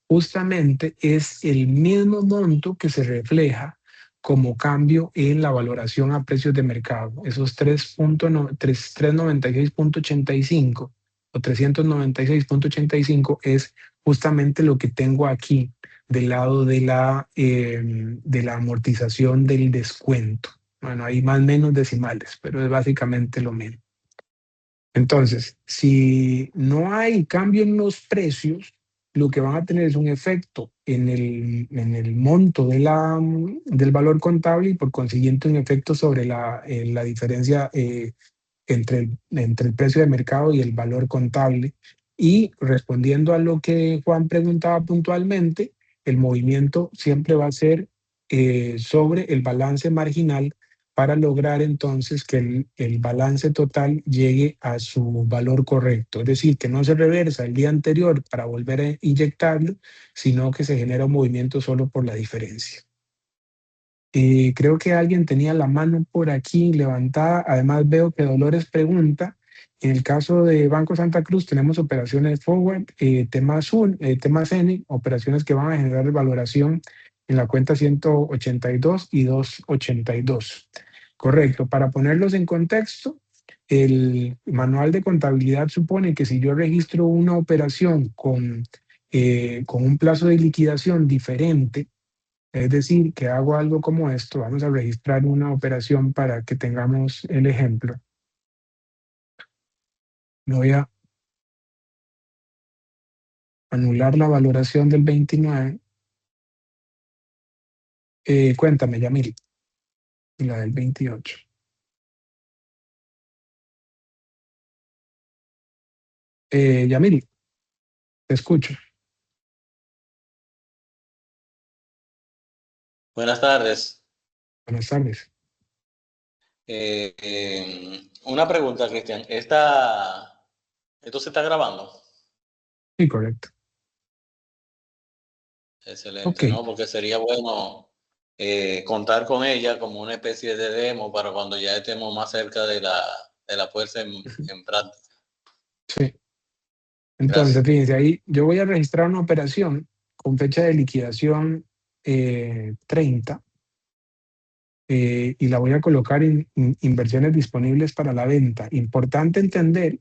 justamente es el mismo monto que se refleja como cambio en la valoración a precios de mercado. Esos 396,85 o 396,85 es justamente lo que tengo aquí del lado de la amortización del descuento. Bueno, hay más o menos decimales, pero es básicamente lo mismo. Entonces, si no hay cambio en los precios, lo que van a tener es un efecto en el monto del valor contable y por consiguiente un efecto sobre la diferencia entre el precio de mercado y el valor contable. Y respondiendo a lo que Juan preguntaba puntualmente, el movimiento siempre va a ser sobre el balance marginal para lograr entonces que el balance total llegue a su valor correcto. Es decir, que no se reversa el día anterior para volver a inyectarlo, sino que se genera un movimiento solo por la diferencia. Creo que alguien tenía la mano por aquí levantada. Además veo que Dolores pregunta, en el caso de Banco Santa Cruz tenemos operaciones forward, temas N, operaciones que van a generar valoración en la cuenta 182 y 282. Correcto. Para ponerlos en contexto, el manual de contabilidad supone que si yo registro una operación con un plazo de liquidación diferente, es decir, que hago algo como esto, vamos a registrar una operación para que tengamos el ejemplo. Me voy a anular la valoración del 29. Cuéntame, Yamil, y la del 28. Yamil, te escucho. Buenas tardes. Buenas tardes. Una pregunta, Cristian. ¿Esto se está grabando? Sí, correcto. Excelente, Ok. ¿no? Porque sería bueno contar con ella como una especie de demo para cuando ya estemos más cerca de la fuerza en práctica. Sí. Entonces, Gracias. fíjense, ahí yo voy a registrar una operación con fecha de liquidación 30 y la voy a colocar en inversiones disponibles para la venta. Importante entender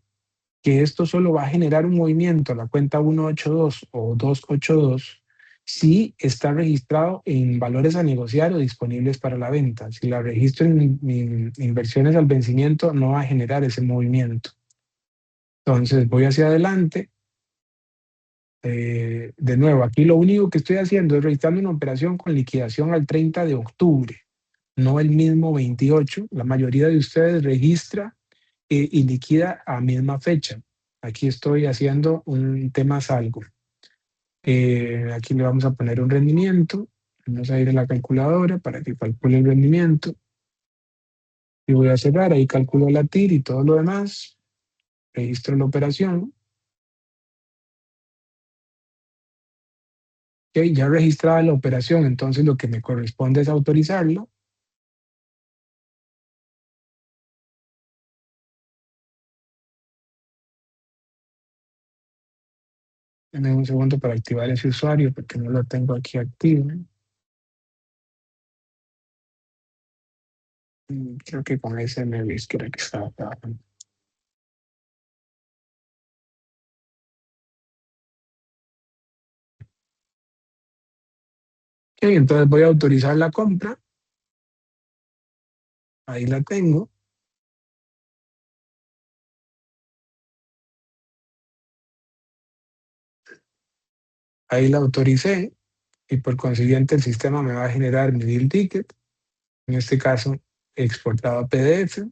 que esto solo va a generar un movimiento a la cuenta 182 o 282 si está registrado en valores a negociar o disponibles para la venta. Si la registro en inversiones al vencimiento, no va a generar ese movimiento. Entonces voy hacia adelante. De nuevo, aquí lo único que estoy haciendo es registrando una operación con liquidación al 30 de octubre, no el mismo 28. La mayoría de ustedes registra y liquida a misma fecha. Aquí estoy haciendo un tema salgo. Aquí le vamos a poner un rendimiento. Vamos a ir a la calculadora para que calcule el rendimiento. Y voy a cerrar, ahí calculo la TIR y todo lo demás. Registro la operación. Ok, ya registrada la operación, entonces lo que me corresponde es autorizarla. Dame un segundo para activar ese usuario porque no lo tengo aquí activo. Creo que con ese me vi que era que estaba trabajando. Ok, entonces voy a autorizar la compra. Ahí la tengo. Ahí la autoricé y por consiguiente el sistema me va a generar mi deal ticket. En este caso, exportado a PDF.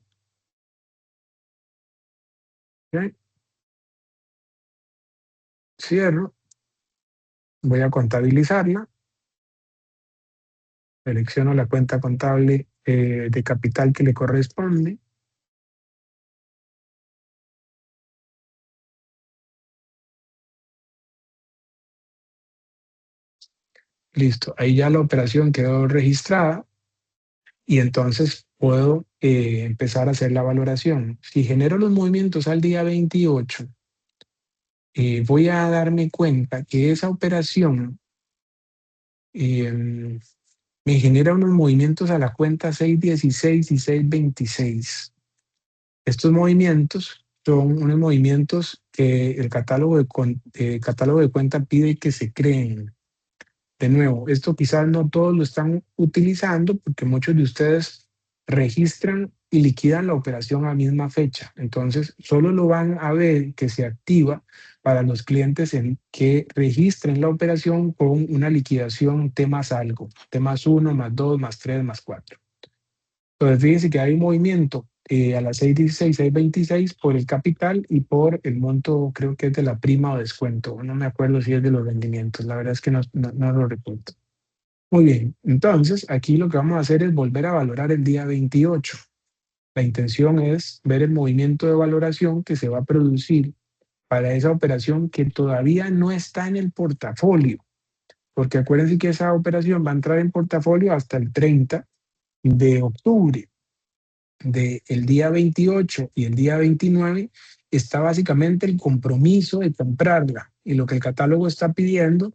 Ok, cierro. Voy a contabilizarla. Selecciono la cuenta contable de capital que le corresponde. Listo. Ahí ya la operación quedó registrada. Y entonces puedo empezar a hacer la valoración. Si genero los movimientos al día 28, voy a darme cuenta que esa operación eh, me genera unos movimientos a la cuenta 616 y 626. Estos movimientos son unos movimientos que el catálogo de cuenta pide que se creen. De nuevo, esto quizás no todos lo están utilizando porque muchos de ustedes registran y liquidan la operación a misma fecha. Entonces, solo lo van a ver que se activa para los clientes en que registren la operación con una liquidación T más algo, T más 1, más 2, más 3, más 4. Entonces, fíjense que hay un movimiento a las 6.16, 6.26 por el capital y por el monto, creo que es de la prima o descuento. No me acuerdo si es de los rendimientos. La verdad es que no lo recuerdo. Muy bien. Entonces, aquí lo que vamos a hacer es volver a valorar el día 28. La intención es ver el movimiento de valoración que se va a producir para esa operación que todavía no está en el portafolio. Porque acuérdense que esa operación va a entrar en portafolio hasta el 30 de octubre. Del día 28 y el día 29 está básicamente el compromiso de comprarla. Y lo que el catálogo está pidiendo,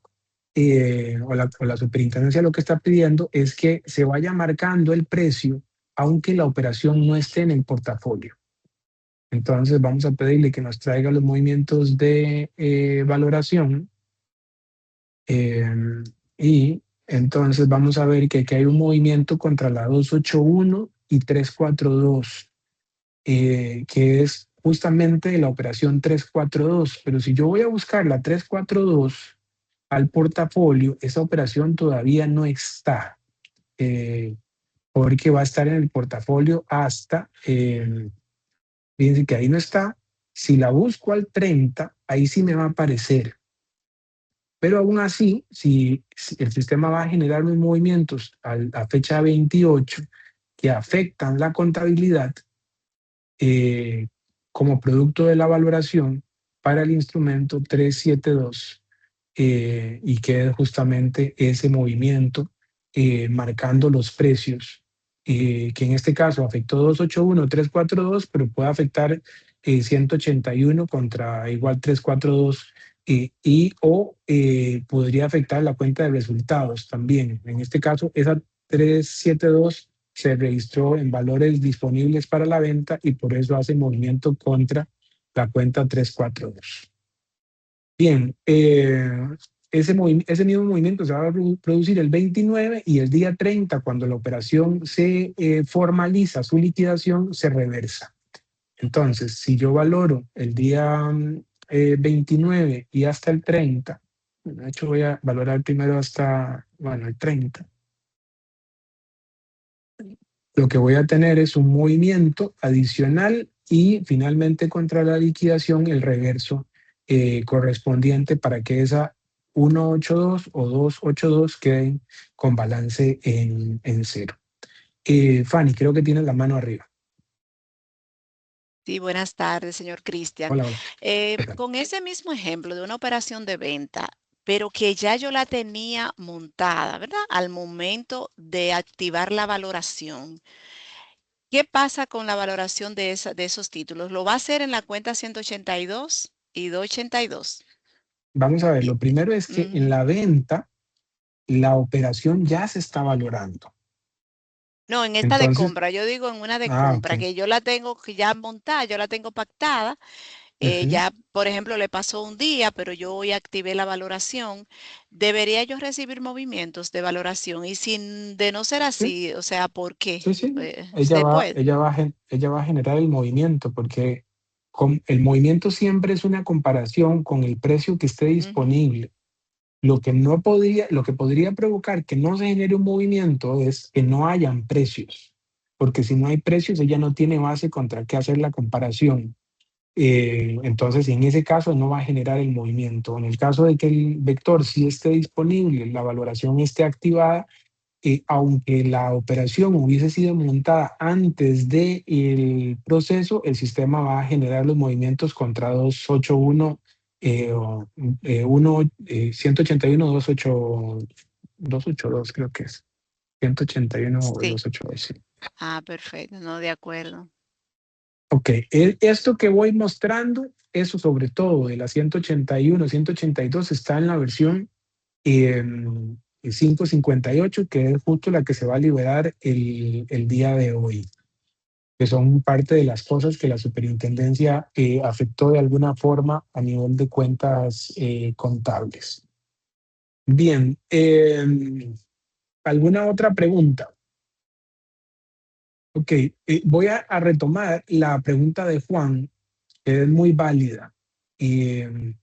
o la superintendencia lo que está pidiendo, es que se vaya marcando el precio, aunque la operación no esté en el portafolio. Entonces vamos a pedirle que nos traiga los movimientos de valoración. Y entonces vamos a ver que aquí hay un movimiento contra la 281 y 342. Que es justamente la operación 342. Pero si yo voy a buscar la 342 al portafolio, esa operación todavía no está, porque va a estar en el portafolio hasta, fíjense que ahí no está. Si la busco al 30, ahí sí me va a aparecer. Pero aún así, si el sistema va a generar unos movimientos a fecha 28 que afectan la contabilidad como producto de la valoración para el instrumento 372, y que es justamente ese movimiento marcando los precios, que en este caso afectó 281, 342, pero puede afectar 181 contra igual 342, podría afectar la cuenta de resultados también. En este caso, esa 372 se registró en valores disponibles para la venta y por eso hace movimiento contra la cuenta 342. Bien, ese mismo movimiento se va a producir el 29 y el día 30, cuando la operación se formaliza su liquidación, se reversa. Entonces, si yo valoro el día 29 y hasta el 30, de hecho voy a valorar primero hasta, bueno, el 30. Lo que voy a tener es un movimiento adicional y finalmente contra la liquidación el reverso correspondiente para que esa 182 o 282 queden con balance en cero. Fanny, creo que tienes la mano arriba. Sí, buenas tardes, señor Cristian. Hola, hola. Con ese mismo ejemplo de una operación de venta, pero que ya yo la tenía montada, ¿verdad? Al momento de activar la valoración. ¿Qué pasa con la valoración de esos títulos? ¿Lo va a hacer en la cuenta 182 y 282? Vamos a ver, lo primero es que en la venta la operación ya se está valorando. No, en esta de compra, yo digo en una de compra, ok. que yo la tengo ya montada, yo la tengo pactada. Ya, por ejemplo, le pasó un día, pero yo hoy activé la valoración. ¿Debería yo recibir movimientos de valoración? Y si de no ser así, o sea, ¿por qué? Sí. ¿Se puede? Ella va a generar el movimiento, porque el movimiento siempre es una comparación con el precio que esté disponible. Lo que podría provocar que no se genere un movimiento es que no hayan precios, porque si no hay precios, ella no tiene base contra qué hacer la comparación. Entonces, en ese caso no va a generar el movimiento. En el caso de que el vector sí esté disponible, la valoración esté activada, aunque la operación hubiese sido montada antes del proceso, el sistema va a generar los movimientos contra 281, 181, 282 creo que es. 181 o Sí. 282, sí. Ah, perfecto, no, de acuerdo. Ok, esto que voy mostrando, eso sobre todo de la 181, 182, está en la versión 558, que es justo la que se va a liberar el día de hoy, que son parte de las cosas que la superintendencia afectó de alguna forma a nivel de cuentas contables. Bien, ¿alguna otra pregunta? Ok, voy a retomar la pregunta de Juan, que es muy válida. El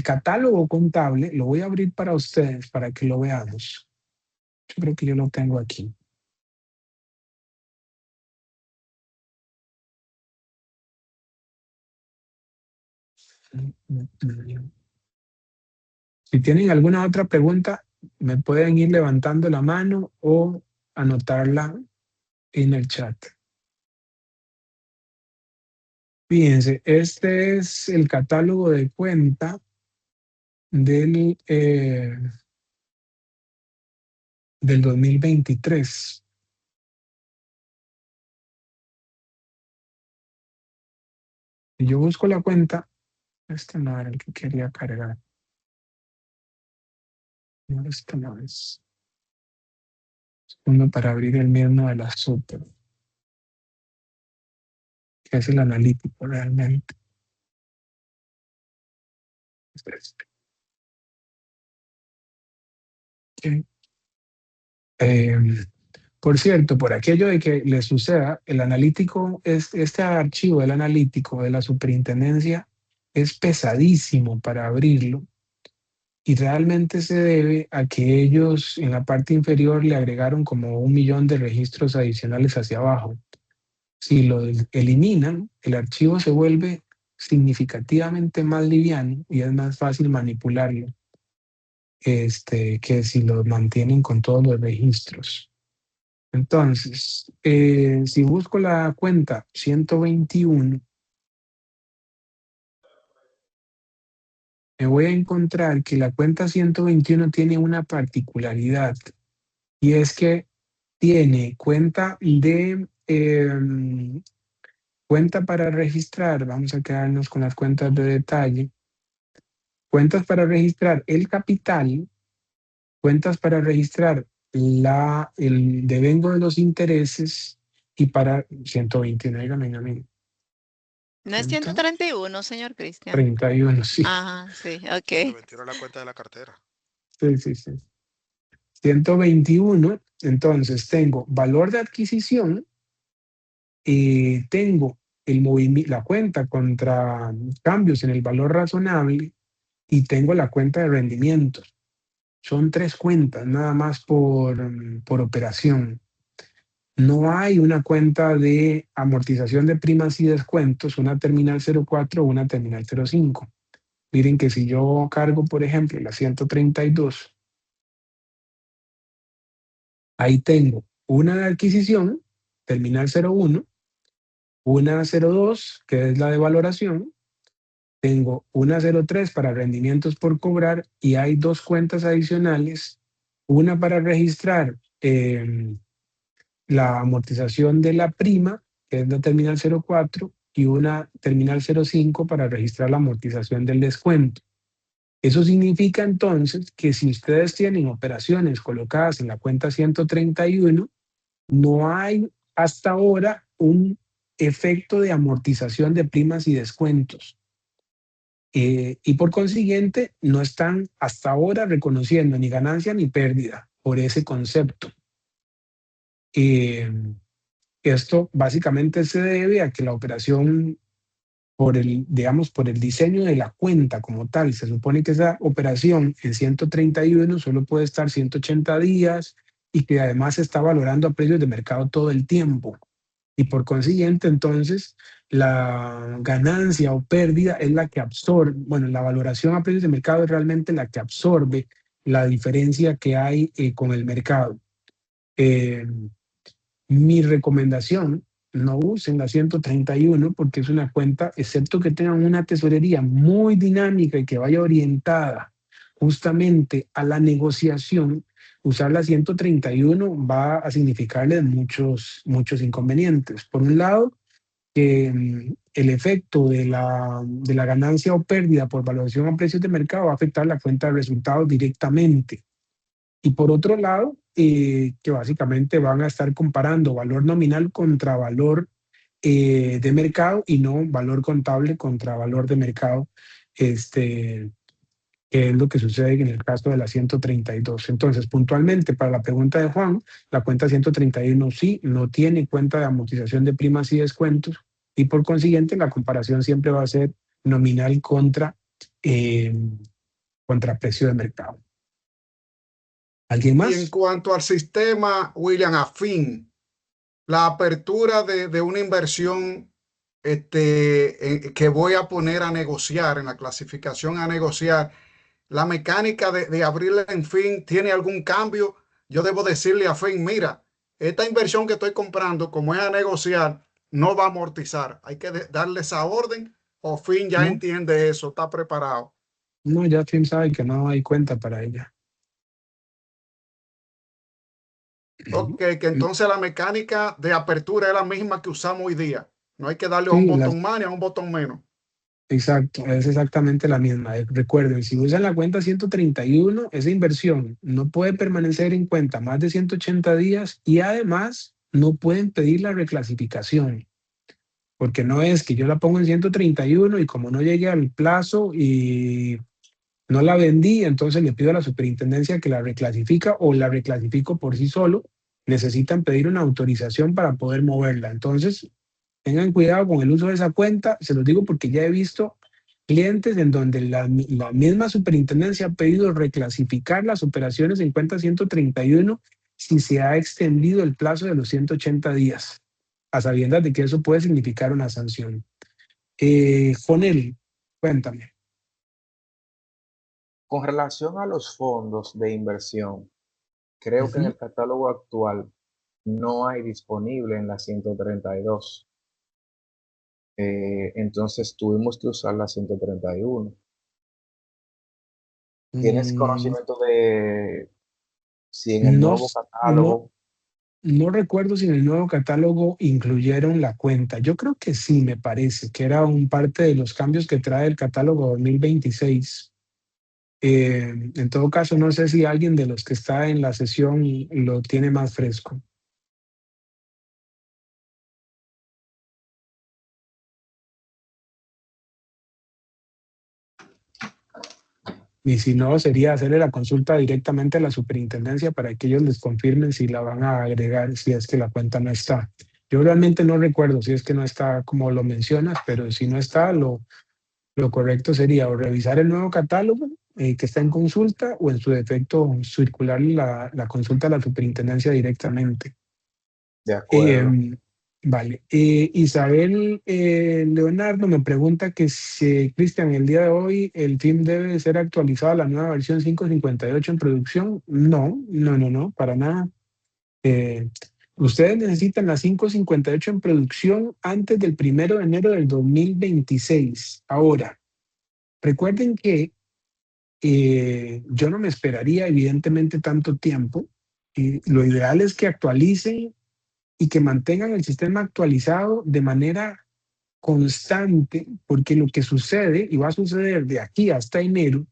catálogo contable lo voy a abrir para ustedes para que lo veamos. Yo creo que yo lo tengo aquí. Si tienen alguna otra pregunta, me pueden ir levantando la mano o anotarla en el chat. Fíjense, este es el catálogo de cuenta del 2023. Si yo busco la cuenta, este no era el que quería cargar. No, este no es. Uno para abrir el mismo de la super, que es el analítico realmente. Okay. Por cierto, por aquello de que le suceda, el analítico, este archivo del analítico de la superintendencia es pesadísimo para abrirlo y realmente se debe a que ellos en la parte inferior le agregaron como 1 millón de registros adicionales hacia abajo. Si lo eliminan, el archivo se vuelve significativamente más liviano y es más fácil manipularlo que si lo mantienen con todos los registros. Entonces, si busco la cuenta 121, me voy a encontrar que la cuenta 121 tiene una particularidad y es que tiene cuenta cuenta para registrar, vamos a quedarnos con las cuentas de detalle, cuentas para registrar el capital, cuentas para registrar el devengo de los intereses y para 121, dígame a mí. No es 131, señor Cristian. 31, sí. Ajá, sí, ok. 121 es la cuenta de la cartera. Sí, sí, sí. 121, entonces tengo valor de adquisición y tengo la cuenta contra cambios en el valor razonable y tengo la cuenta de rendimientos. Son 3 cuentas nada más por operación. No hay una cuenta de amortización de primas y descuentos, una terminal 04 o una terminal 05. Miren que si yo cargo, por ejemplo, la 132, ahí tengo una de adquisición, terminal 01, una 02, que es la de valoración, tengo una 03 para rendimientos por cobrar y hay 2 cuentas adicionales, una para registrar la amortización de la prima, que es la terminal 04, y una terminal 05 para registrar la amortización del descuento. Eso significa entonces que si ustedes tienen operaciones colocadas en la cuenta 131, no hay hasta ahora un efecto de amortización de primas y descuentos. Y por consiguiente, no están hasta ahora reconociendo ni ganancia ni pérdida por ese concepto. Esto básicamente se debe a que la operación, por el diseño de la cuenta como tal, se supone que esa operación en 131 solo puede estar 180 días y que además se está valorando a precios de mercado todo el tiempo. Y por consiguiente, entonces, la ganancia o pérdida es la que absorbe, bueno, la valoración a precios de mercado es realmente la que absorbe la diferencia que hay con el mercado. Mi recomendación, no usen la 131 porque es una cuenta, excepto que tengan una tesorería muy dinámica y que vaya orientada justamente a la negociación, usar la 131 va a significarle muchos inconvenientes. Por un lado, que el efecto de la ganancia o pérdida por valoración a precios de mercado va a afectar la cuenta de resultados directamente. Y por otro lado, que básicamente van a estar comparando valor nominal contra valor de mercado y no valor contable contra valor de mercado, que es lo que sucede en el caso de la 132. Entonces, puntualmente, para la pregunta de Juan, la cuenta 131 sí no tiene cuenta de amortización de primas y descuentos y por consiguiente la comparación siempre va a ser nominal contra precio de mercado. ¿Alguien más? Y en cuanto al sistema, William, afín, la apertura de una inversión que voy a poner a negociar, en la clasificación a negociar, la mecánica de abrirla en fin, ¿tiene algún cambio? Yo debo decirle a fin, mira, esta inversión que estoy comprando, como es a negociar, no va a amortizar. Hay que darle esa orden, o fin ya entiende eso, está preparado. No, ya fin sabe que no hay cuenta para ella. Ok, que entonces la mecánica de apertura es la misma que usamos hoy día. No hay que darle a Sí, un botón más ni a un botón menos. Exacto, es exactamente la misma. Recuerden, si usan la cuenta 131, esa inversión no puede permanecer en cuenta más de 180 días y además no pueden pedir la reclasificación, porque no es que yo la pongo en 131 y como no llegue al plazo y no la vendí, entonces le pido a la superintendencia que la reclasifica o la reclasifico por sí solo. Necesitan pedir una autorización para poder moverla. Entonces, tengan cuidado con el uso de esa cuenta. Se los digo porque ya he visto clientes en donde la misma superintendencia ha pedido reclasificar las operaciones en cuenta 131 si se ha extendido el plazo de los 180 días, a sabiendas de que eso puede significar una sanción. Jonel, cuéntame. Con relación a los fondos de inversión, creo que en el catálogo actual no hay disponible en la 132. Entonces tuvimos que usar la 131. ¿Tienes conocimiento de si en el No, nuevo s- no, catálogo? no recuerdo si en el nuevo catálogo incluyeron la cuenta. Yo creo que sí, me parece, que era un parte de los cambios que trae el catálogo 2026. En todo caso, no sé si alguien de los que está en la sesión lo tiene más fresco. Y si no, sería hacerle la consulta directamente a la superintendencia para que ellos les confirmen si la van a agregar, si es que la cuenta no está. Yo realmente no recuerdo si es que no está como lo mencionas, pero si no está, lo correcto sería o revisar el nuevo catálogo que está en consulta o en su defecto circular la consulta a la superintendencia directamente. De acuerdo. Vale. Isabel Leonardo me pregunta que si, Cristian, el día de hoy el film debe ser actualizado a la nueva versión 5.58 en producción. No, para nada. Eh, Ustedes necesitan la 5.58 en producción antes del 1 de enero del 2026. Ahora, recuerden que yo no me esperaría evidentemente tanto tiempo. Lo ideal es que actualicen y que mantengan el sistema actualizado de manera constante, porque lo que sucede y va a suceder de aquí hasta enero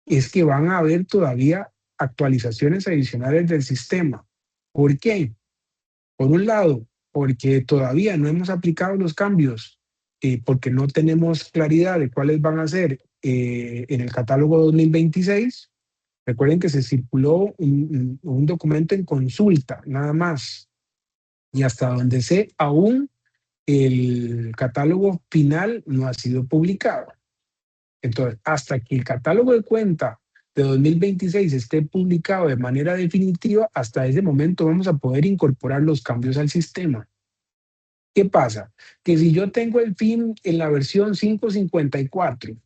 es que van a haber todavía actualizaciones adicionales del sistema. ¿Por qué? Por un lado, porque todavía no hemos aplicado los cambios, porque no tenemos claridad de cuáles van a ser en el catálogo 2026. Recuerden que se circuló un documento en consulta, nada más. Y hasta donde sé, aún el catálogo final no ha sido publicado. Entonces, hasta que el catálogo de cuenta de 2026 esté publicado de manera definitiva, hasta ese momento vamos a poder incorporar los cambios al sistema. ¿Qué pasa? Que si yo tengo el fin en la versión 5.54,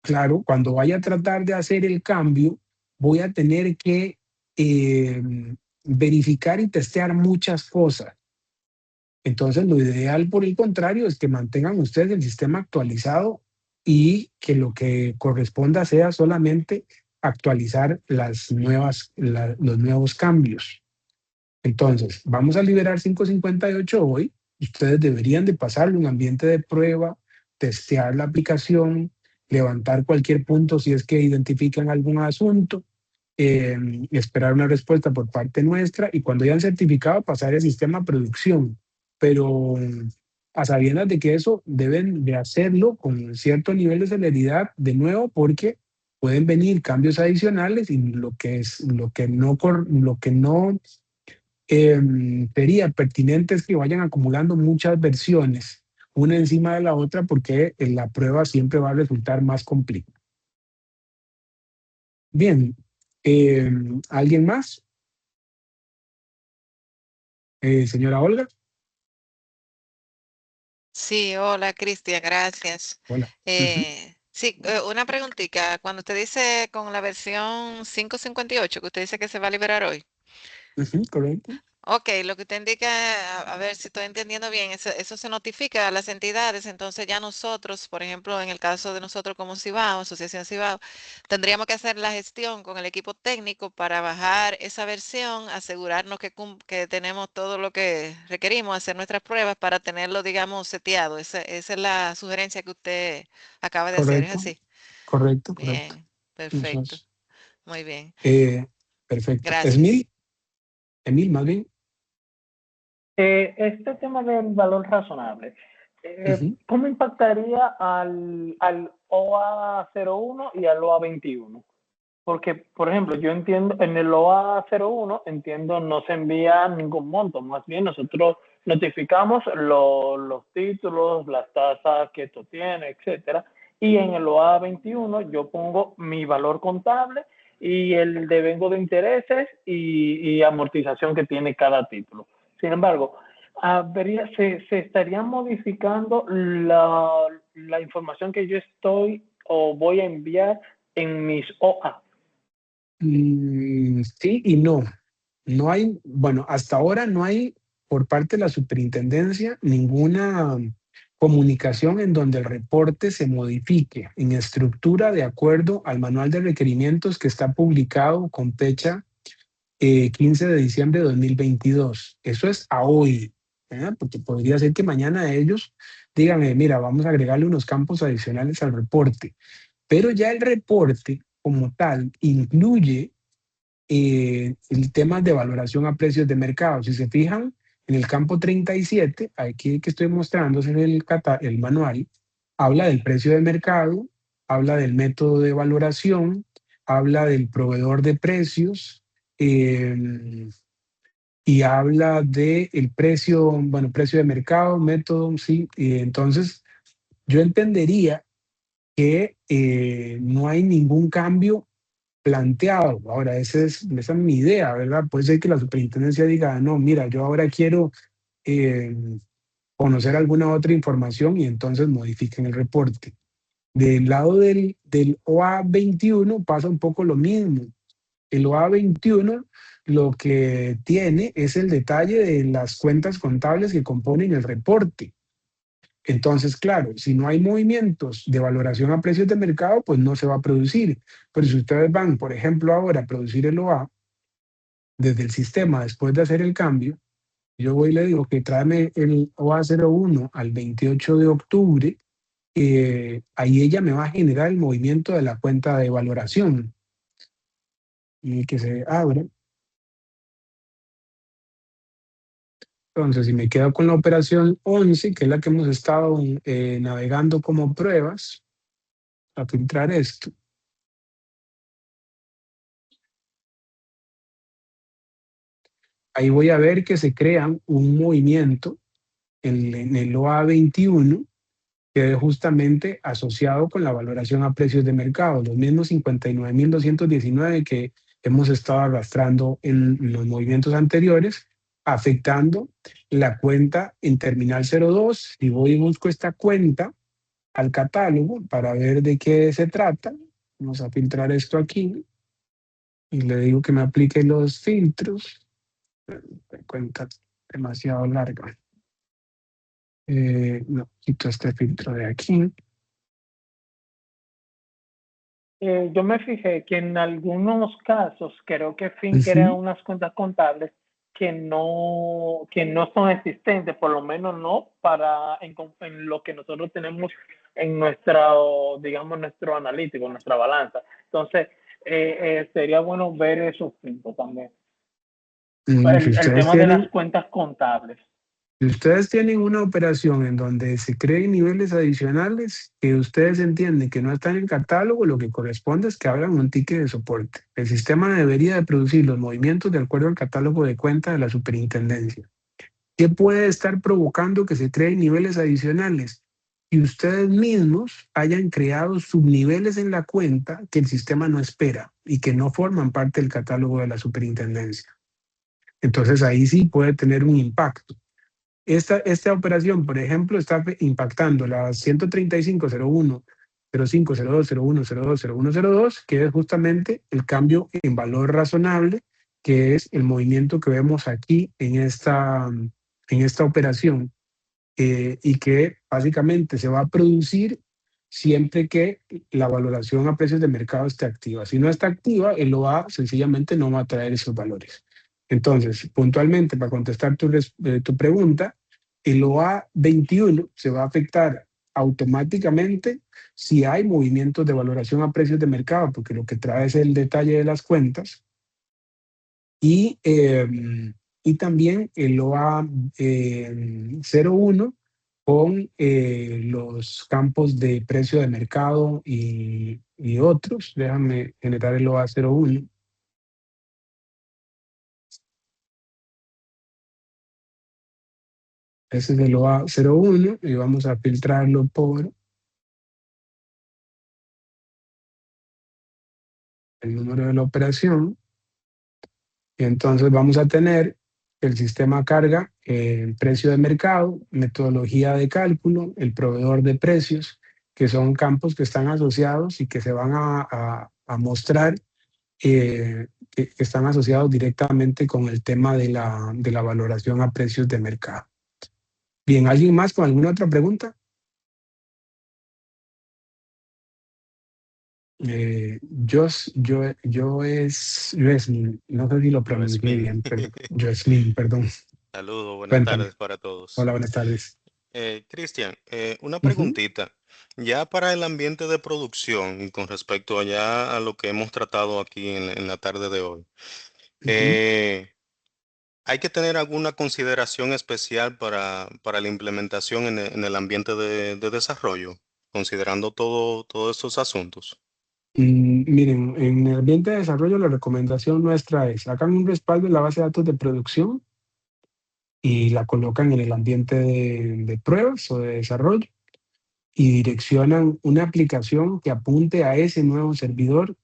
claro, cuando vaya a tratar de hacer el cambio, voy a tener que eh, verificar y testear muchas cosas. Entonces, lo ideal, por el contrario, es que mantengan ustedes el sistema actualizado y que lo que corresponda sea solamente actualizar los nuevos cambios. Entonces, vamos a liberar 5.58 hoy. Ustedes deberían de pasarle un ambiente de prueba, testear la aplicación, levantar cualquier punto si es que identifican algún asunto, esperar una respuesta por parte nuestra y cuando hayan certificado pasar el sistema a producción. Pero a sabiendas de que eso deben de hacerlo con cierto nivel de celeridad de nuevo porque pueden venir cambios adicionales y lo que no sería pertinente es que vayan acumulando muchas versiones, una encima de la otra, porque la prueba siempre va a resultar más complicada. Bien, ¿alguien más? Señora Olga. Sí, hola Cristian, gracias. Hola. Sí, una preguntita. Cuando usted dice con la versión 5.58 que usted dice que se va a liberar hoy. Correcto. Ok, lo que usted indica, a ver si estoy entendiendo bien, eso se notifica a las entidades, entonces ya nosotros, por ejemplo, en el caso de nosotros como Cibao, Asociación Cibao, tendríamos que hacer la gestión con el equipo técnico para bajar esa versión, asegurarnos que tenemos todo lo que requerimos, hacer nuestras pruebas para tenerlo, digamos, seteado. Esa es la sugerencia que usted acaba de hacer, ¿es Correcto, así? correcto. Bien, Eso perfecto, es. muy bien, Perfecto. gracias. Emil, más bien. Este tema del valor razonable, Ujú. ¿cómo impactaría al OA01 y al OA21? Porque, por ejemplo, yo entiendo, en el OA01, entiendo, no se envía ningún monto, más bien nosotros notificamos los títulos, las tasas que esto tiene, etcétera. Y en el OA21 yo pongo mi valor contable y el devengo de intereses y amortización que tiene cada título. Sin embargo, se estaría modificando la información que yo estoy o voy a enviar en mis OA. Sí y no. No hay, bueno, hasta ahora no hay por parte de la superintendencia ninguna comunicación en donde el reporte se modifique en estructura de acuerdo al manual de requerimientos que está publicado con fecha 15 de diciembre de 2022. Eso es a hoy, ¿verdad? Porque podría ser que mañana ellos digan, mira, vamos a agregarle unos campos adicionales al reporte. Pero ya el reporte como tal incluye el tema de valoración a precios de mercado. Si se fijan, en el campo 37, aquí que estoy mostrando, es el manual, habla del precio de mercado, habla del método de valoración, habla del proveedor de precios y habla del precio, bueno, precio de mercado, método, sí. Y entonces, yo entendería que no hay ningún cambio planteado. Ahora, esa es mi idea, ¿verdad? Puede ser que la superintendencia diga, no, mira, yo ahora quiero eh, conocer alguna otra información y entonces modifiquen el reporte. Del lado del OA 21 pasa un poco lo mismo. El OA 21 lo que tiene es el detalle de las cuentas contables que componen el reporte. Entonces, claro, si no hay movimientos de valoración a precios de mercado, pues no se va a producir. Pero si ustedes van, por ejemplo, ahora a producir el OA desde el sistema después de hacer el cambio, yo voy y le digo que tráeme el OA 01 al 28 de octubre, ahí ella me va a generar el movimiento de la cuenta de valoración y que se abre. Entonces, si me quedo con la operación 11, que es la que hemos estado navegando como pruebas, a filtrar esto. Ahí voy a ver que se crea un movimiento en el OA 21 que es justamente asociado con la valoración a precios de mercado, los mismos 59.219 que hemos estado arrastrando en los movimientos anteriores, afectando la cuenta en terminal 02. Si voy y busco esta cuenta al catálogo para ver de qué se trata, vamos a filtrar esto aquí y le digo que me aplique los filtros. Cuenta demasiado larga. No, quito este filtro de aquí. Yo me fijé que en algunos casos creo que Fin crea unas cuentas contables que no son existentes, por lo menos no para en lo que nosotros tenemos en digamos, nuestro analítico, nuestra balanza. Entonces, sería bueno ver esos puntos también. El tema de las cuentas contables. Si ustedes tienen una operación en donde se creen niveles adicionales que ustedes entienden que no están en el catálogo, lo que corresponde es que abran un ticket de soporte. El sistema debería de producir los movimientos de acuerdo al catálogo de cuenta de la superintendencia. ¿Qué puede estar provocando que se creen niveles adicionales? Y ustedes mismos hayan creado subniveles en la cuenta que el sistema no espera y que no forman parte del catálogo de la superintendencia. Entonces ahí sí puede tener un impacto. Esta operación, por ejemplo, está impactando la 135.01, 05, 02, 01, 02, 01, 02, que es justamente el cambio en valor razonable, que es el movimiento que vemos aquí en esta operación, y que básicamente se va a producir siempre que la valoración a precios de mercado esté activa. Si no está activa, el OA sencillamente no va a traer esos valores. Entonces, puntualmente, para contestar tu pregunta, el OA 21 se va a afectar automáticamente si hay movimientos de valoración a precios de mercado, porque lo que trae es el detalle de las cuentas. Y también el OA 01 con los campos de precio de mercado y otros. Déjame generar el OA 01. Ese es el OA 01 y vamos a filtrarlo por el número de la operación. Y entonces vamos a tener el sistema carga, el precio de mercado, metodología de cálculo, el proveedor de precios, que son campos que están asociados y que se van a mostrar que están asociados directamente con el tema de la valoración a precios de mercado. Bien, ¿alguien más con alguna otra pregunta? Joesmin, no sé si lo pronuncié bien, pero Joesmin, perdón. Saludos, buenas Cuéntame. tardes para todos. Hola, buenas tardes. Cristian, una preguntita. Ya para el ambiente de producción y con respecto allá a lo que hemos tratado aquí en la tarde de hoy, ¿hay que tener alguna consideración especial para la implementación en el ambiente de desarrollo, considerando todos estos asuntos? Miren, en el ambiente de desarrollo la recomendación nuestra es hagan un respaldo en la base de datos de producción y la colocan en el ambiente de pruebas o de desarrollo y direccionan una aplicación que apunte a ese nuevo servidor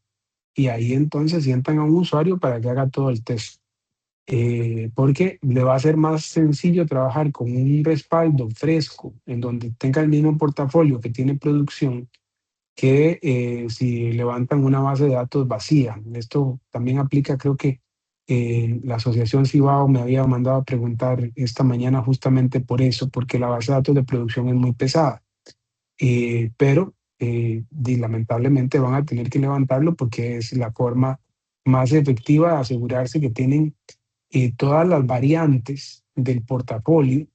y ahí entonces sientan a un usuario para que haga todo el test. Porque le va a ser más sencillo trabajar con un respaldo fresco en donde tenga el mismo portafolio que tiene producción que si levantan una base de datos vacía. Esto también aplica, creo que la asociación Cibao me había mandado a preguntar esta mañana justamente por eso, porque la base de datos de producción es muy pesada. Pero lamentablemente van a tener que levantarlo porque es la forma más efectiva de asegurarse que tienen todas las variantes del portafolio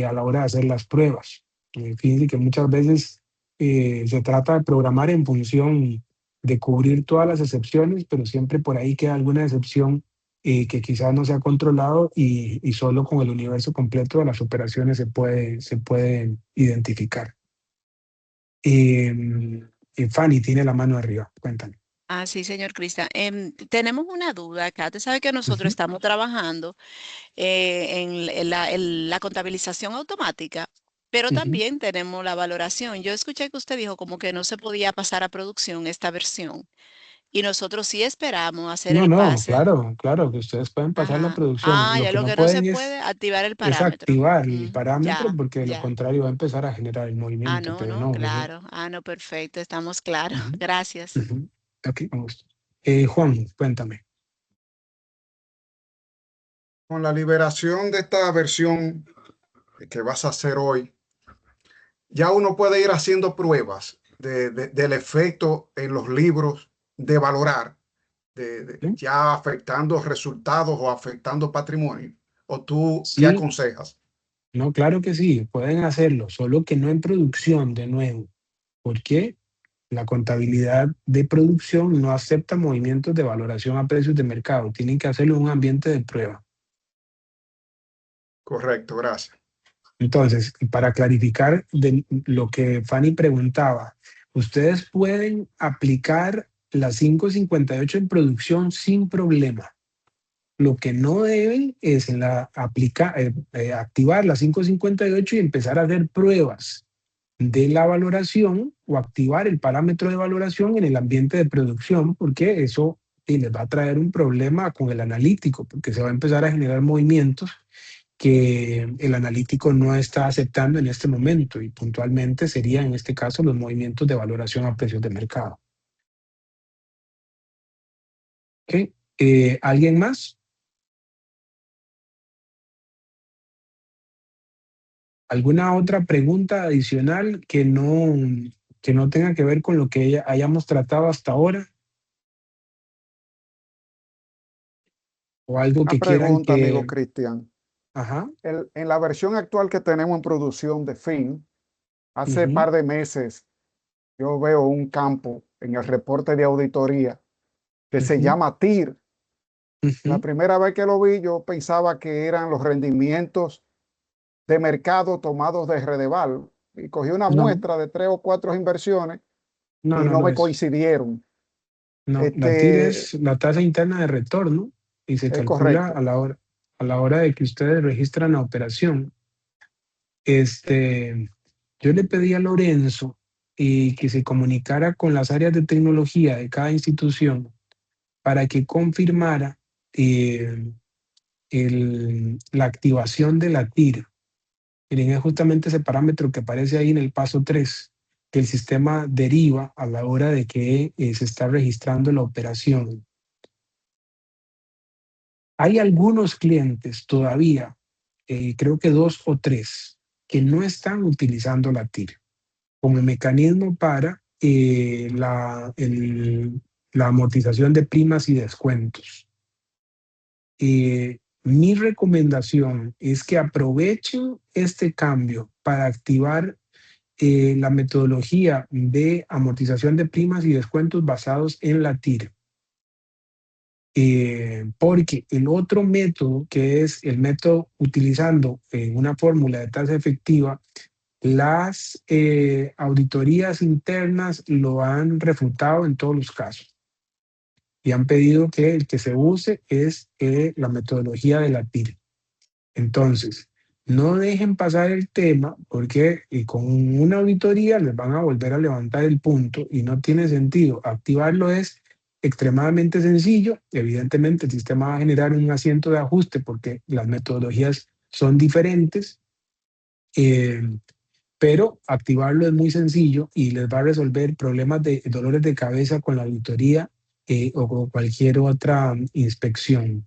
a la hora de hacer las pruebas. Fíjense que muchas veces se trata de programar en función de cubrir todas las excepciones, pero siempre por ahí queda alguna excepción que quizás no se ha controlado y solo con el universo completo de las operaciones se puede identificar. Fanny tiene la mano arriba, cuéntame. Sí, señor Cristian. Tenemos una duda acá. Usted sabe que nosotros estamos trabajando en la contabilización automática, pero también tenemos la valoración. Yo escuché que usted dijo como que no se podía pasar a producción esta versión y nosotros sí esperamos hacer el No, pase. claro, que ustedes pueden pasar la Ajá. producción. Lo Ya que lo no que no se pueden puede, activar el es parámetro. activar el parámetro porque de lo Ya. contrario va a empezar a generar el movimiento, pero no, ¿verdad? Claro. No, perfecto, estamos claros. Ujú, Gracias. ujú. Ok, con gusto. Juan, cuéntame. Con la liberación de esta versión que vas a hacer hoy, ya uno puede ir haciendo pruebas del efecto en los libros de valorar, ¿Sí? ya afectando resultados o afectando patrimonio. ¿O tú qué Sí, aconsejas? no, claro que sí, pueden hacerlo, solo que no en producción de nuevo. ¿Por qué? La contabilidad de producción no acepta movimientos de valoración a precios de mercado. Tienen que hacerlo en un ambiente de prueba. Correcto, gracias. Entonces, para clarificar de lo que Fanny preguntaba, ustedes pueden aplicar la 558 en producción sin problema. Lo que no deben es activar la 558 y empezar a hacer pruebas de la valoración o activar el parámetro de valoración en el ambiente de producción, porque eso les va a traer un problema con el analítico, porque se va a empezar a generar movimientos que el analítico no está aceptando en este momento y puntualmente serían en este caso los movimientos de valoración a precios de mercado. ¿Okay? ¿Alguien más? ¿Alguna otra pregunta adicional que no tenga que ver con lo que hayamos tratado hasta ahora? ¿O algo Una que quieran pregunta, amigo que... Cristian. Ajá. En la versión actual que tenemos en producción de FIN, hace Ujú, par de meses yo veo un campo en el reporte de auditoría que se ujú, llama TIR. La ujú. primera vez que lo vi, yo pensaba que eran los rendimientos de mercado tomados de Redeval y cogí una No, muestra de 3 o 4 inversiones no, y no no lo me es. coincidieron. No, la TIR Este, es la tasa interna de retorno y se es calcula correcto. a la hora de que ustedes registran la operación. Yo le pedí a Lorenzo que se comunicara con las áreas de tecnología de cada institución para que confirmara la activación de la TIR. Miren, es justamente ese parámetro que aparece ahí en el paso 3, que el sistema deriva a la hora de que se está registrando la operación. Hay algunos clientes todavía, creo que 2 o 3, que no están utilizando la TIR como mecanismo para la amortización de primas y descuentos. Mi recomendación es que aprovechen este cambio para activar la metodología de amortización de primas y descuentos basados en la TIR. Porque el otro método, que es el método utilizando una fórmula de tasa efectiva, las auditorías internas lo han refutado en todos los casos y han pedido que el que se use es la metodología de la TIR. Entonces, no dejen pasar el tema porque con una auditoría les van a volver a levantar el punto y no tiene sentido. Activarlo es extremadamente sencillo. Evidentemente, el sistema va a generar un asiento de ajuste porque las metodologías son diferentes, pero activarlo es muy sencillo y les va a resolver problemas de dolores de cabeza con la auditoría o cualquier otra inspección.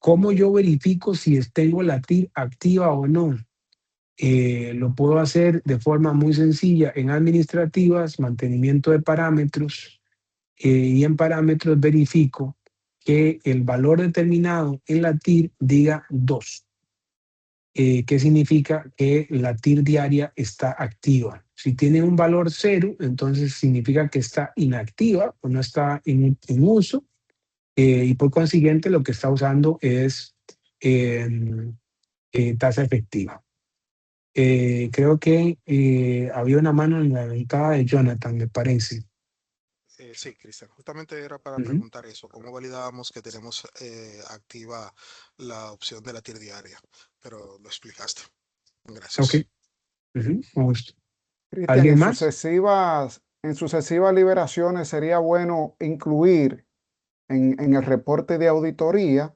¿Cómo yo verifico si tengo la TIR activa o no? Lo puedo hacer de forma muy sencilla en administrativas, mantenimiento de parámetros, y en parámetros verifico que el valor determinado en la TIR diga 2. ¿Qué significa? Que la TIR diaria está activa. Si tiene un valor 0, entonces significa que está inactiva o no está en uso. Y por consiguiente lo que está usando es tasa efectiva. Creo que había una mano en la ventana de Jonathan, me parece. Sí, Cristian, justamente era para preguntar eso, ¿cómo validamos que tenemos activa la opción de la TIR diaria? Pero lo explicaste. Gracias. Ok, me gusta. Cristian, ¿Alguien más? En sucesivas liberaciones sería bueno incluir en el reporte de auditoría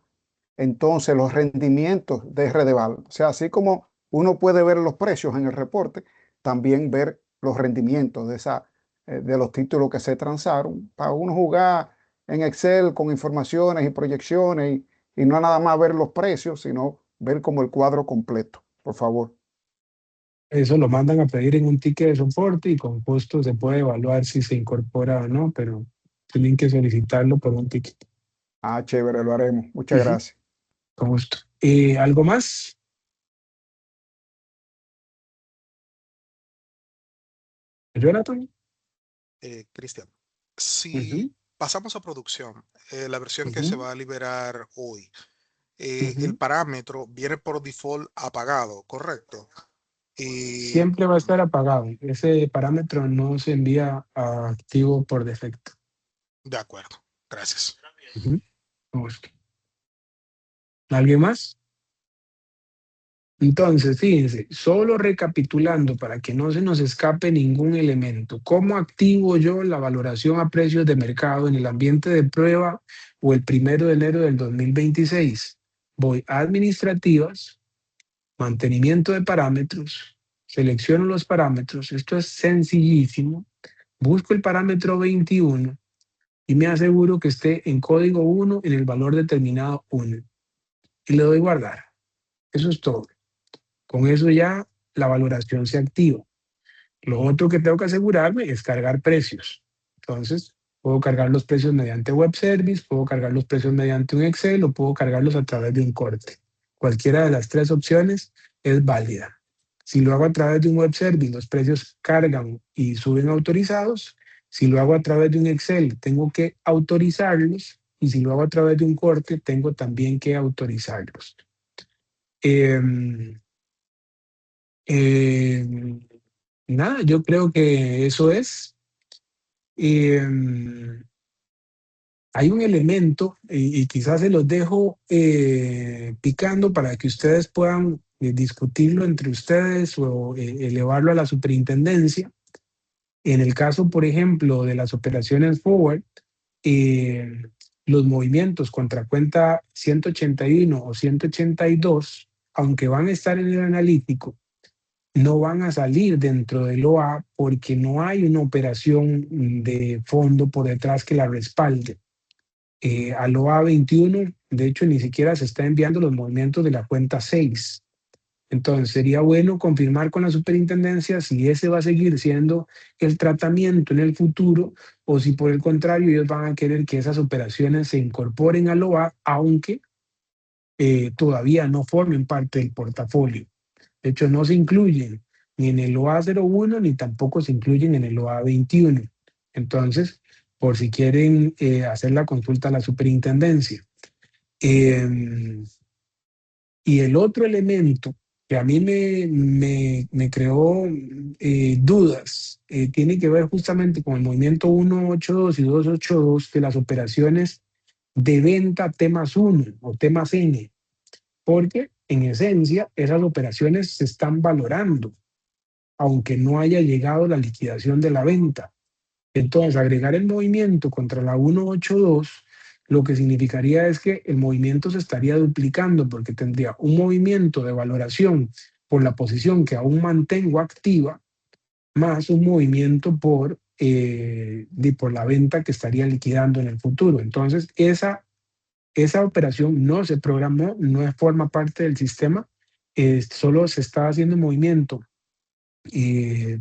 entonces los rendimientos de Redeval. O sea, así como uno puede ver los precios en el reporte, también ver los rendimientos de los títulos que se transaron, para uno jugar en Excel con informaciones y proyecciones y no nada más ver los precios, sino ver como el cuadro completo, por favor. Eso lo mandan a pedir en un ticket de soporte y con costo se puede evaluar si se incorpora o no, pero tienen que solicitarlo por un ticket. Ah, chévere, lo haremos. Muchas gracias. Con gusto. ¿Algo más? Jonathan. Cristian, si pasamos a producción, la versión que se va a liberar hoy, el parámetro viene por default apagado, ¿correcto? Siempre va a estar apagado. Ese parámetro no se envía a activo por defecto. De acuerdo. Gracias. Con gusto. ¿Alguien más? Entonces, fíjense, solo recapitulando para que no se nos escape ningún elemento. ¿Cómo activo yo la valoración a precios de mercado en el ambiente de prueba o el 1 de enero del 2026? Voy a administrativas, mantenimiento de parámetros, selecciono los parámetros. Esto es sencillísimo. Busco el parámetro 21 y me aseguro que esté en código 1 en el valor determinado 1. Y le doy guardar. Eso es todo. Con eso ya la valoración se activa. Lo otro que tengo que asegurarme es cargar precios. Entonces, puedo cargar los precios mediante web service, puedo cargar los precios mediante un Excel o puedo cargarlos a través de un corte. Cualquiera de las 3 opciones es válida. Si lo hago a través de un web service, los precios cargan y suben autorizados. Si lo hago a través de un Excel, tengo que autorizarlos. Y si lo hago a través de un corte, tengo también que autorizarlos. Nada, yo creo que eso es. Hay un elemento, y quizás se los dejo picando para que ustedes puedan discutirlo entre ustedes o elevarlo a la superintendencia. En el caso, por ejemplo, de las operaciones forward, los movimientos contra cuenta 181 o 182, aunque van a estar en el analítico, no van a salir dentro del OA porque no hay una operación de fondo por detrás que la respalde. Al OA 21, de hecho, ni siquiera se está enviando los movimientos de la cuenta 6. Entonces, sería bueno confirmar con la superintendencia si ese va a seguir siendo el tratamiento en el futuro o si por el contrario ellos van a querer que esas operaciones se incorporen al OA, aunque todavía no formen parte del portafolio. De hecho, no se incluyen ni en el OA 01 ni tampoco se incluyen en el OA 21. Entonces, por si quieren hacer la consulta a la superintendencia. Y el otro elemento que a mí me creó dudas tiene que ver justamente con el movimiento 182 y 282 de las operaciones de venta T+1 o T+N, porque en esencia esas operaciones se están valorando, aunque no haya llegado la liquidación de la venta. Entonces, agregar el movimiento contra la 182, lo que significaría es que el movimiento se estaría duplicando porque tendría un movimiento de valoración por la posición que aún mantengo activa, más un movimiento por la venta que estaría liquidando en el futuro. Entonces, esa operación no se programó, no forma parte del sistema, solo se está haciendo movimiento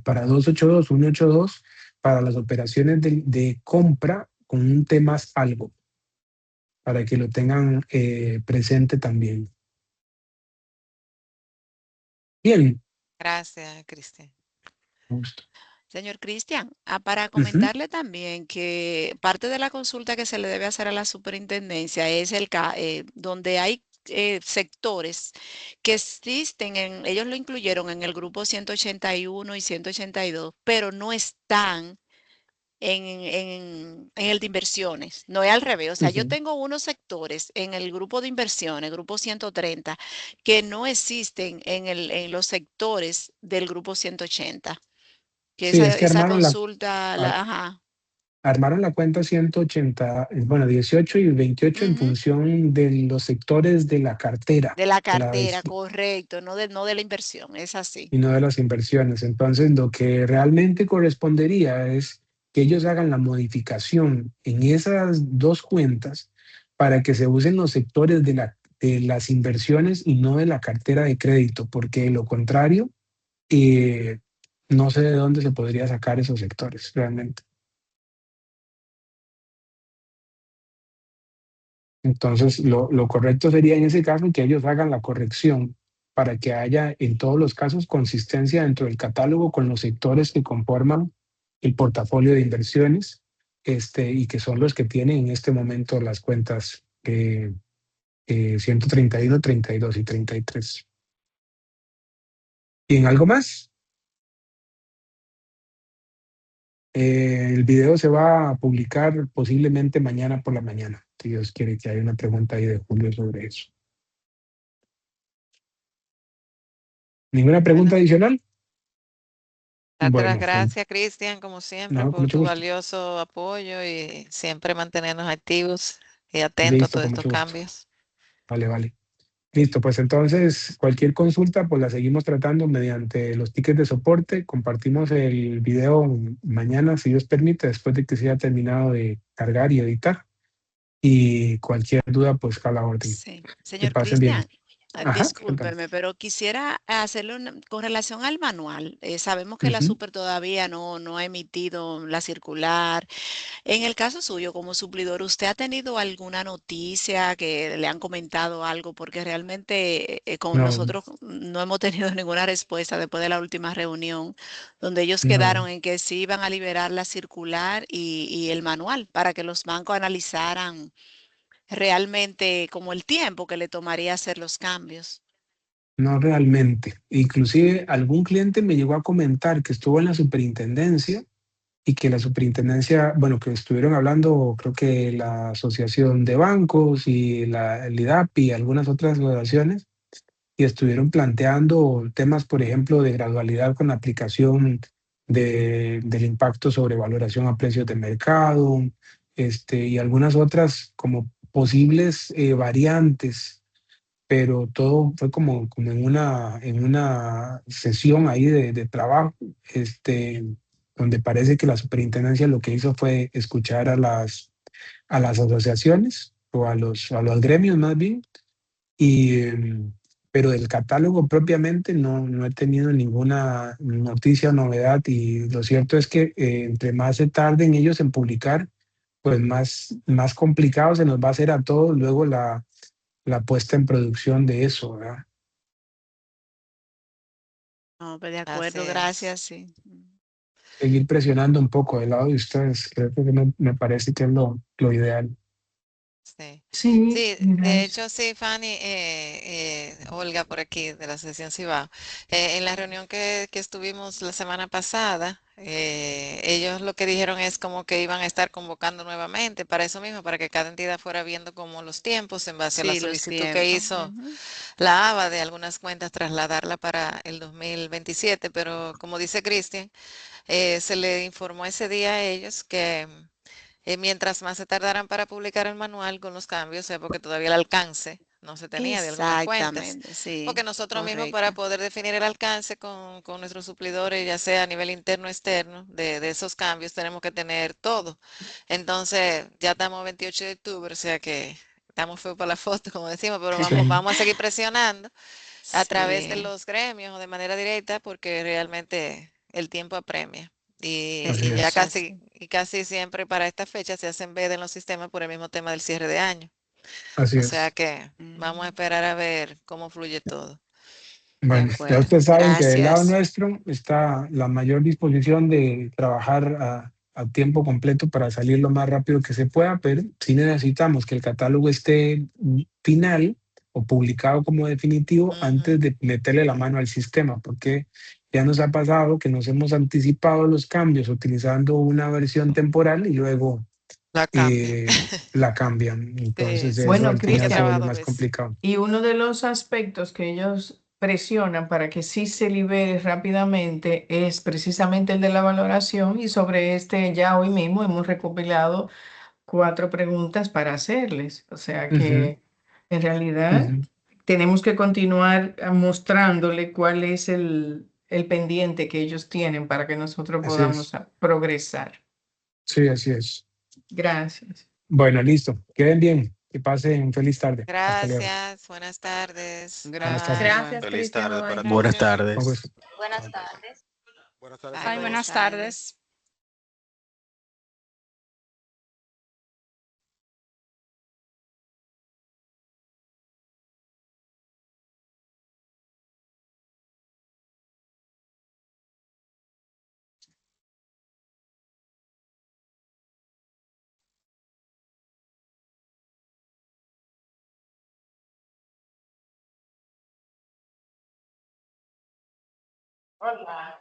para 282, 182, para las operaciones de compra con un T más algo, para que lo tengan presente también. Bien. Gracias, Cristian. Gusto. Señor Cristian, para comentarle también que parte de la consulta que se le debe hacer a la superintendencia es donde hay sectores que existen, ellos lo incluyeron en el grupo 181 y 182, pero no están en el de inversiones, no es al revés. O sea, yo tengo unos sectores en el grupo de inversiones, grupo 130, que no existen en los sectores del grupo 180. Que Sí, es que esa armaron consulta, ajá. Armaron la cuenta 180, bueno, 18 y 28 en función de los sectores de la cartera. De la cartera, correcto, no de la inversión, es así. Y no de las inversiones. Entonces, lo que realmente correspondería es que ellos hagan la modificación en esas dos cuentas para que se usen los sectores de las inversiones y no de la cartera de crédito, porque de lo contrario, no sé de dónde se podría sacar esos sectores realmente. Entonces, lo correcto sería en ese caso que ellos hagan la corrección para que haya en todos los casos consistencia dentro del catálogo con los sectores que conforman el portafolio de inversiones y que son los que tienen en este momento las cuentas 131, 32 y 33. ¿Y en algo más? El video se va a publicar posiblemente mañana por la mañana. Si Dios quiere, que haya una pregunta ahí de Julio sobre eso. ¿Ninguna pregunta adicional? Darte las gracias, Cristian, como siempre, No, por tu valioso apoyo y siempre mantenernos activos y atentos a todos estos cambios. Vale. Listo, pues entonces cualquier consulta pues la seguimos tratando mediante los tickets de soporte. Compartimos el video mañana, si Dios permite, después de que se haya terminado de cargar y editar. Y cualquier duda, pues a la orden. Sí. Señor Cristian, Ajá, discúlpeme, pero quisiera hacerle con relación al manual. Sabemos que la Super todavía no ha emitido la circular. En el caso suyo, como suplidor, ¿usted ha tenido alguna noticia que le han comentado algo? Porque realmente nosotros no hemos tenido ninguna respuesta después de la última reunión, donde ellos quedaron en que sí iban a liberar la circular y el manual para que los bancos analizaran realmente como el tiempo que le tomaría hacer los cambios. No realmente. Inclusive algún cliente me llegó a comentar que estuvo en la superintendencia y que la superintendencia, bueno, que estuvieron hablando, creo que la Asociación de Bancos y el IDAPI y algunas otras asociaciones, y estuvieron planteando temas, por ejemplo, de gradualidad con la aplicación del impacto sobre valoración a precios de mercado, y algunas otras como posibles variantes, pero todo fue como en una sesión ahí de trabajo, donde parece que la superintendencia lo que hizo fue escuchar a las asociaciones o a los gremios más bien, pero del catálogo propiamente no he tenido ninguna noticia o novedad, y lo cierto es que entre más se tarden ellos en publicar, pues más complicado se nos va a hacer a todos luego la puesta en producción de eso, ¿verdad? No, pues de Así acuerdo, es. gracias, sí. Seguir presionando un poco del lado de ustedes, creo que me parece que es lo ideal. Sí. Sí, Sí, de gracias. hecho, sí, Fanny, Olga por aquí de la sesión Cibao. En la reunión que estuvimos la semana pasada, ellos lo que dijeron es como que iban a estar convocando nuevamente para eso mismo, para que cada entidad fuera viendo como los tiempos en base a la Sí, los solicitud que tiempos. hizo Ujú. la ABA de algunas cuentas, trasladarla para el 2027, pero como dice Cristian, se le informó ese día a ellos que mientras más se tardaran para publicar el manual con los cambios, porque todavía el alcance no se tenía de algunas cuentas. Exactamente, sí, Porque nosotros mismos correcto. para poder definir el alcance con nuestros suplidores, ya sea a nivel interno o externo, de esos cambios, tenemos que tener todo. Entonces, ya estamos 28 de octubre, o sea que estamos feos para la foto, como decimos, pero vamos a seguir presionando a través de Sí, los gremios o de manera directa, porque realmente el tiempo apremia. Así Y ya es, así. casi siempre para esta fecha se hacen veda en los sistemas por el mismo tema del cierre de año. así O sea es. que vamos a esperar a ver cómo fluye todo. De Bueno, ya acuerdo. ustedes saben que del lado Gracias. nuestro está la mayor disposición de trabajar a tiempo completo para salir lo más rápido que se pueda, pero sí necesitamos que el catálogo esté final o publicado como definitivo antes Ujú. de meterle la mano al sistema, porque ya nos ha pasado que nos hemos anticipado los cambios utilizando una versión temporal y luego La cambian. la cambian. Sí, Entonces sí, eso Bueno, sí. al Hay que final se Cristian, trabajar vuelve dos más veces. complicado. y uno de los aspectos que ellos presionan para que sí se libere rápidamente es precisamente el de la valoración, y sobre este ya hoy mismo hemos recopilado 4 preguntas para hacerles. O sea Ujú, que en realidad ujú. tenemos que continuar mostrándole cuál es el pendiente que ellos tienen para que nosotros Así podamos es. progresar. Sí, así es. Gracias. Bueno, listo. Queden bien. Que pasen feliz tarde. Hasta luego. Gracias, buenas tardes. Buenas Gracias, tardes. igual. Gracias, Feliz Cristian. tarde Bye para bye. todos. Buenas Gracias. Con tardes. gusto. Buenas tardes a Bye, Bye, todos. buenas buenas tardes. tardes. Hola.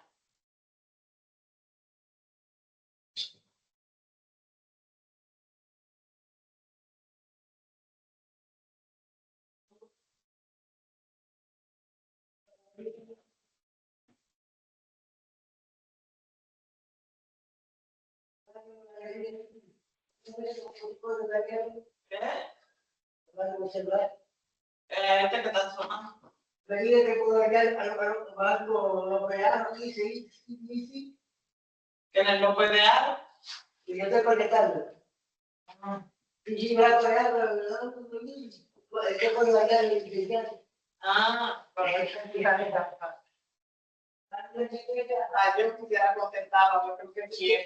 ¿Qué te está sonando? ¿En el no puede dar? Ah, yo quisiera contestar, yo creo que sí.